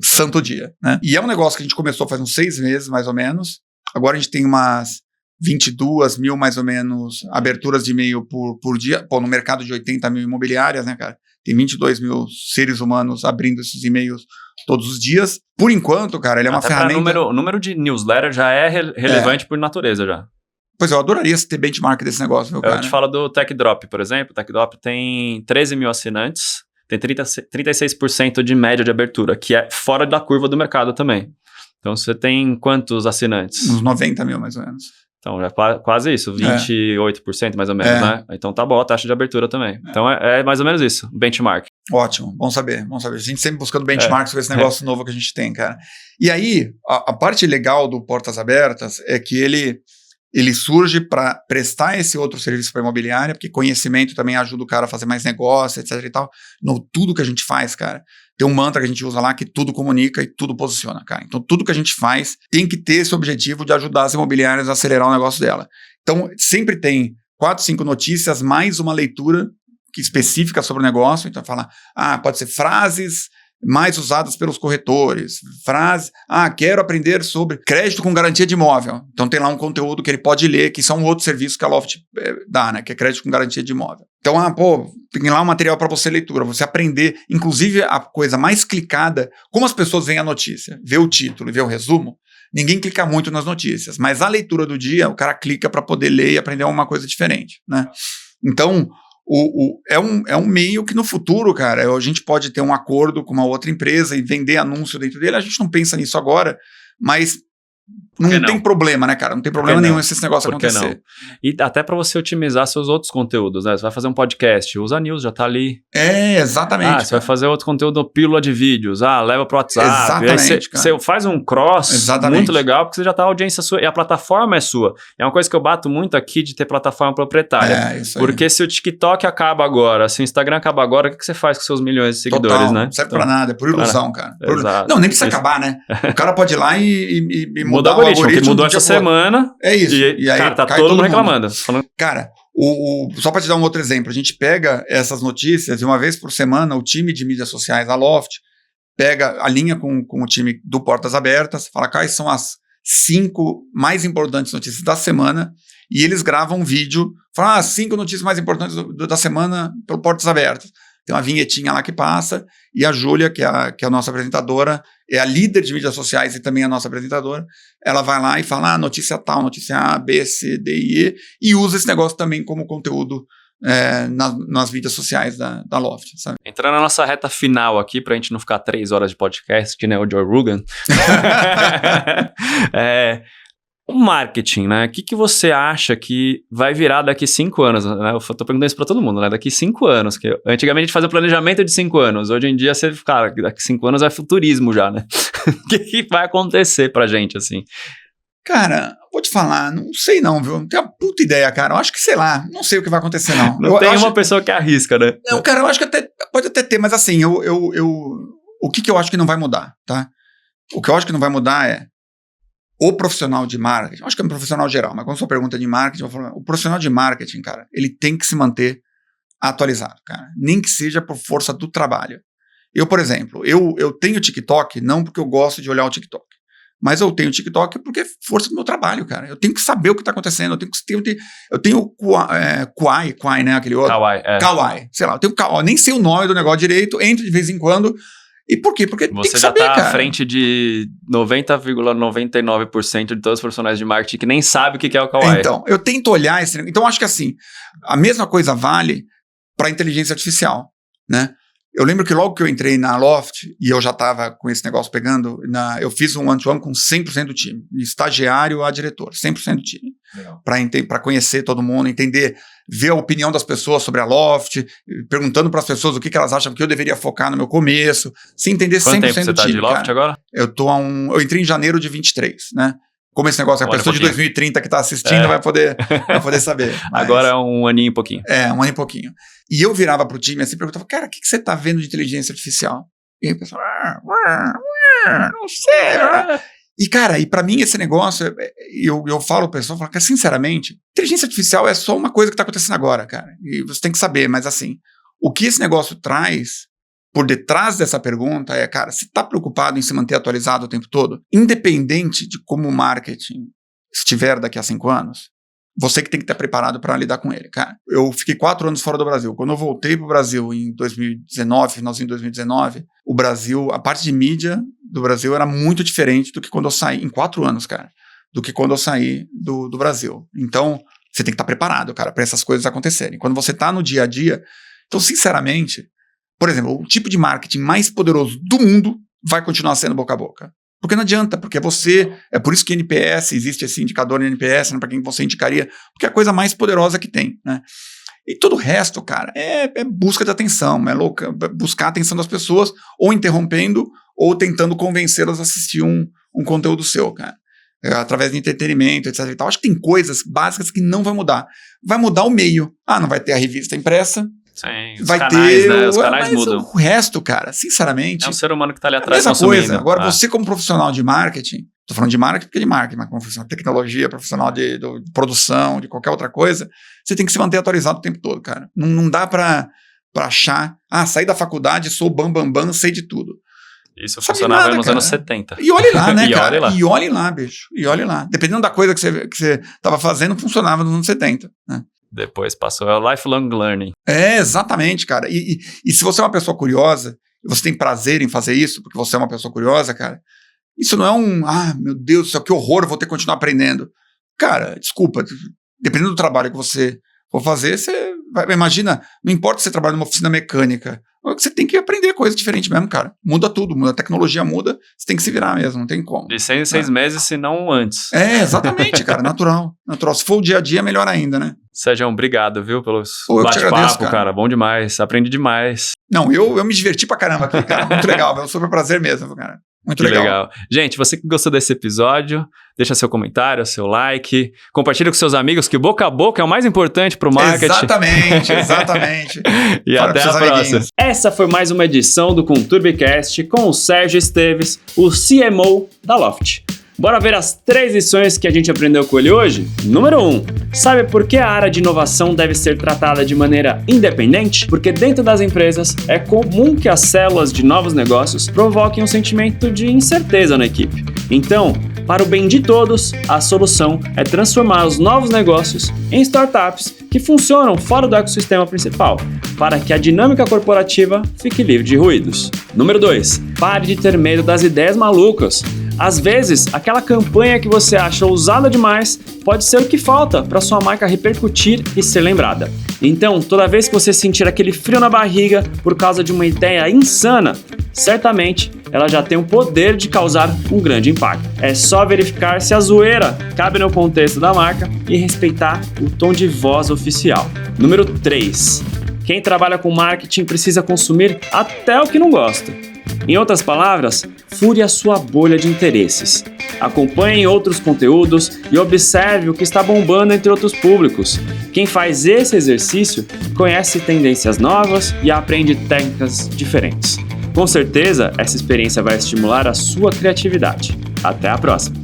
[SPEAKER 1] santo dia, né? E é um negócio que a gente começou faz uns 6 meses, mais ou menos. Agora a gente tem umas 22 mil, mais ou menos, aberturas de e-mail por dia. Pô, no mercado de 80 mil imobiliárias, né, cara? Tem 22 mil seres humanos abrindo esses e-mails todos os dias. Por enquanto, cara, ele é uma ferramenta...
[SPEAKER 2] O número de newsletter já é relevante por natureza já.
[SPEAKER 1] Pois eu adoraria ter benchmark desse negócio, meu cara.
[SPEAKER 2] Eu te falo do Tech Drop, por exemplo. O Tech Drop tem 13 mil assinantes, tem 36% de média de abertura, que é fora da curva do mercado também. Então, você tem quantos assinantes?
[SPEAKER 1] Uns 90 mil, mais ou menos.
[SPEAKER 2] Então, já é quase isso, 28% mais ou menos, né? Então, tá boa a taxa de abertura também. Então, é mais ou menos isso, benchmark.
[SPEAKER 1] Ótimo, bom saber, bom saber. A gente sempre buscando benchmarks com esse negócio novo que a gente tem, cara. E aí, a parte legal do Portas Abertas é que ele surge para prestar esse outro serviço para a imobiliária, porque conhecimento também ajuda o cara a fazer mais negócio, etc e tal. No tudo que a gente faz, cara, tem um mantra que a gente usa lá que tudo comunica e tudo posiciona, cara. Então, tudo que a gente faz tem que ter esse objetivo de ajudar as imobiliárias a acelerar o negócio dela. Então, sempre tem 4, 5 notícias, mais uma leitura específica sobre o negócio. Então, fala, pode ser frases mais usadas pelos corretores, quero aprender sobre crédito com garantia de imóvel. Então tem lá um conteúdo que ele pode ler, que são outros serviços que a Loft dá, né, que é crédito com garantia de imóvel. Então, tem lá um material para você leitura, você aprender, inclusive a coisa mais clicada, como as pessoas veem a notícia, vê o título e vê o resumo, ninguém clica muito nas notícias, mas a leitura do dia, o cara clica para poder ler e aprender alguma coisa diferente, né? Então, é um meio que no futuro, cara, a gente pode ter um acordo com uma outra empresa e vender anúncio dentro dele. A gente não pensa nisso agora, mas não tem problema, né, cara? Não tem problema nenhum esse negócio acontecer. Não?
[SPEAKER 2] E até para você otimizar seus outros conteúdos, né? Você vai fazer um podcast, usa a news, já tá ali.
[SPEAKER 1] Exatamente.
[SPEAKER 2] Você vai fazer outro conteúdo, pílula de vídeos, leva pro WhatsApp.
[SPEAKER 1] Exatamente,
[SPEAKER 2] você faz um cross muito legal, porque você já tá a audiência sua, e a plataforma é sua. É uma coisa que eu bato muito aqui de ter plataforma proprietária.
[SPEAKER 1] Isso aí.
[SPEAKER 2] Porque se o TikTok acaba agora, se o Instagram acaba agora, o que você faz com seus milhões de seguidores,
[SPEAKER 1] Total,
[SPEAKER 2] né?
[SPEAKER 1] Não serve pra nada, é por ilusão, cara.
[SPEAKER 2] Exato.
[SPEAKER 1] Não, nem precisa acabar, né? O cara pode ir lá e mudar o algoritmo.
[SPEAKER 2] Que mudou essa semana.
[SPEAKER 1] É isso.
[SPEAKER 2] E aí, cara, tá todo mundo reclamando.
[SPEAKER 1] Cara, só para te dar um outro exemplo, a gente pega essas notícias e uma vez por semana o time de mídias sociais da Loft alinha com o time do Portas Abertas, fala quais são as 5 mais importantes notícias da semana e eles gravam um vídeo, falam 5 notícias mais importantes da semana pelo Portas Abertas. Tem uma vinhetinha lá que passa, e a Júlia, que é a nossa apresentadora, é a líder de mídias sociais e também a nossa apresentadora, ela vai lá e fala, notícia tal, notícia A, B, C, D e E, e usa esse negócio também como conteúdo nas mídias sociais da Loft, sabe?
[SPEAKER 2] Entrando na nossa reta final aqui, pra gente não ficar 3 horas de podcast, que nem o Joe Rogan. O marketing, né? O que você acha que vai virar daqui 5 anos? Né? Eu tô perguntando isso pra todo mundo, né? Daqui 5 anos. Que antigamente a gente fazia planejamento de 5 anos. Hoje em dia, daqui 5 anos é futurismo já, né? O que vai acontecer pra gente, assim?
[SPEAKER 1] Cara, vou te falar, não sei não, viu? Não tenho uma puta ideia, cara. Eu acho que, sei lá, não sei o que vai acontecer, não.
[SPEAKER 2] Não tem uma pessoa que arrisca, né?
[SPEAKER 1] Não, cara, eu acho que pode até ter, mas assim, o que eu acho que não vai mudar, tá? O que eu acho que não vai mudar é o profissional de marketing, acho que é um profissional geral, mas quando sua pergunta é de marketing, eu vou falar, o profissional de marketing, cara, ele tem que se manter atualizado, cara. Nem que seja por força do trabalho. Eu, por exemplo, eu tenho TikTok não porque eu gosto de olhar o TikTok, mas eu tenho TikTok porque é força do meu trabalho, cara. Eu tenho que saber o que está acontecendo, eu tenho Quai, né, aquele outro. Kawaii, sei lá, eu tenho Kawaii, nem sei o nome do negócio direito, entro de vez em quando. E por quê? Porque
[SPEAKER 2] você
[SPEAKER 1] tem que saber,
[SPEAKER 2] já tá
[SPEAKER 1] cara.
[SPEAKER 2] à frente de 90,99% de todos os profissionais de marketing que nem sabem o que é o Kawaii.
[SPEAKER 1] Então, eu tento olhar esse... Então, acho que assim, a mesma coisa vale para inteligência artificial, né? Eu lembro que logo que eu entrei na Loft, e eu já estava com esse negócio pegando, eu fiz um one-to-one com 100% do time, de estagiário a diretor, 100% do time. Para conhecer todo mundo, entender, ver a opinião das pessoas sobre a Loft, perguntando para as pessoas o que elas acham que eu deveria focar no meu começo, se entender 100% do time.
[SPEAKER 2] Quanto tempo você está de Loft agora?
[SPEAKER 1] Eu entrei em janeiro de 23, né? Como esse negócio, a pessoa de 2030 que está assistindo vai poder saber. Mas
[SPEAKER 2] agora é um aninho e pouquinho.
[SPEAKER 1] Um ano e pouquinho. E eu virava pro time assim e perguntava, cara, o que você tá vendo de inteligência artificial? E aí o pessoal, não sei. E, cara, e pra mim esse negócio, eu falo pro pessoal, cara, sinceramente, inteligência artificial é só uma coisa que tá acontecendo agora, cara. E você tem que saber, mas assim, o que esse negócio traz por detrás dessa pergunta é, cara, você tá preocupado em se manter atualizado o tempo todo? Independente de como o marketing estiver daqui a 5 anos, você que tem que estar preparado para lidar com ele, cara. Eu fiquei 4 anos fora do Brasil. Quando eu voltei pro Brasil em 2019, finalzinho de 2019, o Brasil, a parte de mídia do Brasil era muito diferente do que quando eu saí, em 4 anos, cara, do que quando eu saí do Brasil. Então, você tem que estar preparado, cara, para essas coisas acontecerem. Quando você tá no dia a dia, então, sinceramente, por exemplo, o tipo de marketing mais poderoso do mundo vai continuar sendo boca a boca. Porque não adianta, porque é por isso que NPS, existe esse indicador NPS, né, para quem você indicaria, porque é a coisa mais poderosa que tem, né? E todo o resto, cara, é busca de atenção, buscar a atenção das pessoas, ou interrompendo, ou tentando convencê-las a assistir um conteúdo seu, cara. Através de entretenimento, etc e tal. Acho que tem coisas básicas que não vai mudar. Vai mudar o meio. Não vai ter a revista impressa.
[SPEAKER 2] Sim,
[SPEAKER 1] vai
[SPEAKER 2] canais,
[SPEAKER 1] ter,
[SPEAKER 2] né? Os canais mudam.
[SPEAKER 1] O resto, cara, sinceramente...
[SPEAKER 2] É o ser humano que tá ali atrás
[SPEAKER 1] mesma
[SPEAKER 2] consumindo.
[SPEAKER 1] Coisa. Agora, você como profissional de marketing, tô falando de marketing porque é de marketing, mas como profissional de tecnologia, profissional de produção, de qualquer outra coisa, você tem que se manter atualizado o tempo todo, cara. Não dá pra achar, saí da faculdade, sou bam, sei de tudo.
[SPEAKER 2] Isso funcionava nos anos 70.
[SPEAKER 1] E olhe lá, né, cara?
[SPEAKER 2] Olhe lá.
[SPEAKER 1] E olhe lá, bicho. E olhe lá. Dependendo da coisa que você tava fazendo, funcionava nos anos 70, né?
[SPEAKER 2] Depois passou, é o lifelong learning.
[SPEAKER 1] Exatamente, cara. E se você é uma pessoa curiosa, e você tem prazer em fazer isso, porque você é uma pessoa curiosa, cara, isso não é meu Deus do céu, que horror, eu vou ter que continuar aprendendo. Cara, desculpa, dependendo do trabalho que você for fazer, você imagina, não importa se você trabalha numa oficina mecânica, você tem que aprender coisa diferente mesmo, cara. Muda tudo, a tecnologia muda, você tem que se virar mesmo, não tem como.
[SPEAKER 2] De 6 meses, se não antes.
[SPEAKER 1] Exatamente, cara, natural. Se for o dia a dia, melhor ainda, né?
[SPEAKER 2] Sérgio, obrigado, viu, pelos
[SPEAKER 1] bate-papo,
[SPEAKER 2] cara, bom demais, aprendi demais.
[SPEAKER 1] Não, eu me diverti pra caramba aqui, cara, muito legal, é um super prazer mesmo, cara. Muito legal.
[SPEAKER 2] Gente, você que gostou desse episódio, deixa seu comentário, seu like, compartilha com seus amigos, que boca a boca é o mais importante pro marketing.
[SPEAKER 1] Exatamente.
[SPEAKER 2] E até a próxima. Essa foi mais uma edição do Conturbicast com o Sérgio Esteves, o CMO da Loft. Bora ver as 3 lições que a gente aprendeu com ele hoje? Número 1. Sabe por que a área de inovação deve ser tratada de maneira independente? Porque dentro das empresas é comum que as células de novos negócios provoquem um sentimento de incerteza na equipe. Então, para o bem de todos, a solução é transformar os novos negócios em startups que funcionam fora do ecossistema principal, para que a dinâmica corporativa fique livre de ruídos. Número 2. Pare de ter medo das ideias malucas. Às vezes, aquela campanha que você acha ousada demais pode ser o que falta para sua marca repercutir e ser lembrada. Então, toda vez que você sentir aquele frio na barriga por causa de uma ideia insana, certamente ela já tem o poder de causar um grande impacto. É só verificar se a zoeira cabe no contexto da marca e respeitar o tom de voz oficial. Número 3. Quem trabalha com marketing precisa consumir até o que não gosta. Em outras palavras, fure a sua bolha de interesses. Acompanhe outros conteúdos e observe o que está bombando entre outros públicos. Quem faz esse exercício conhece tendências novas e aprende técnicas diferentes. Com certeza, essa experiência vai estimular a sua criatividade. Até a próxima!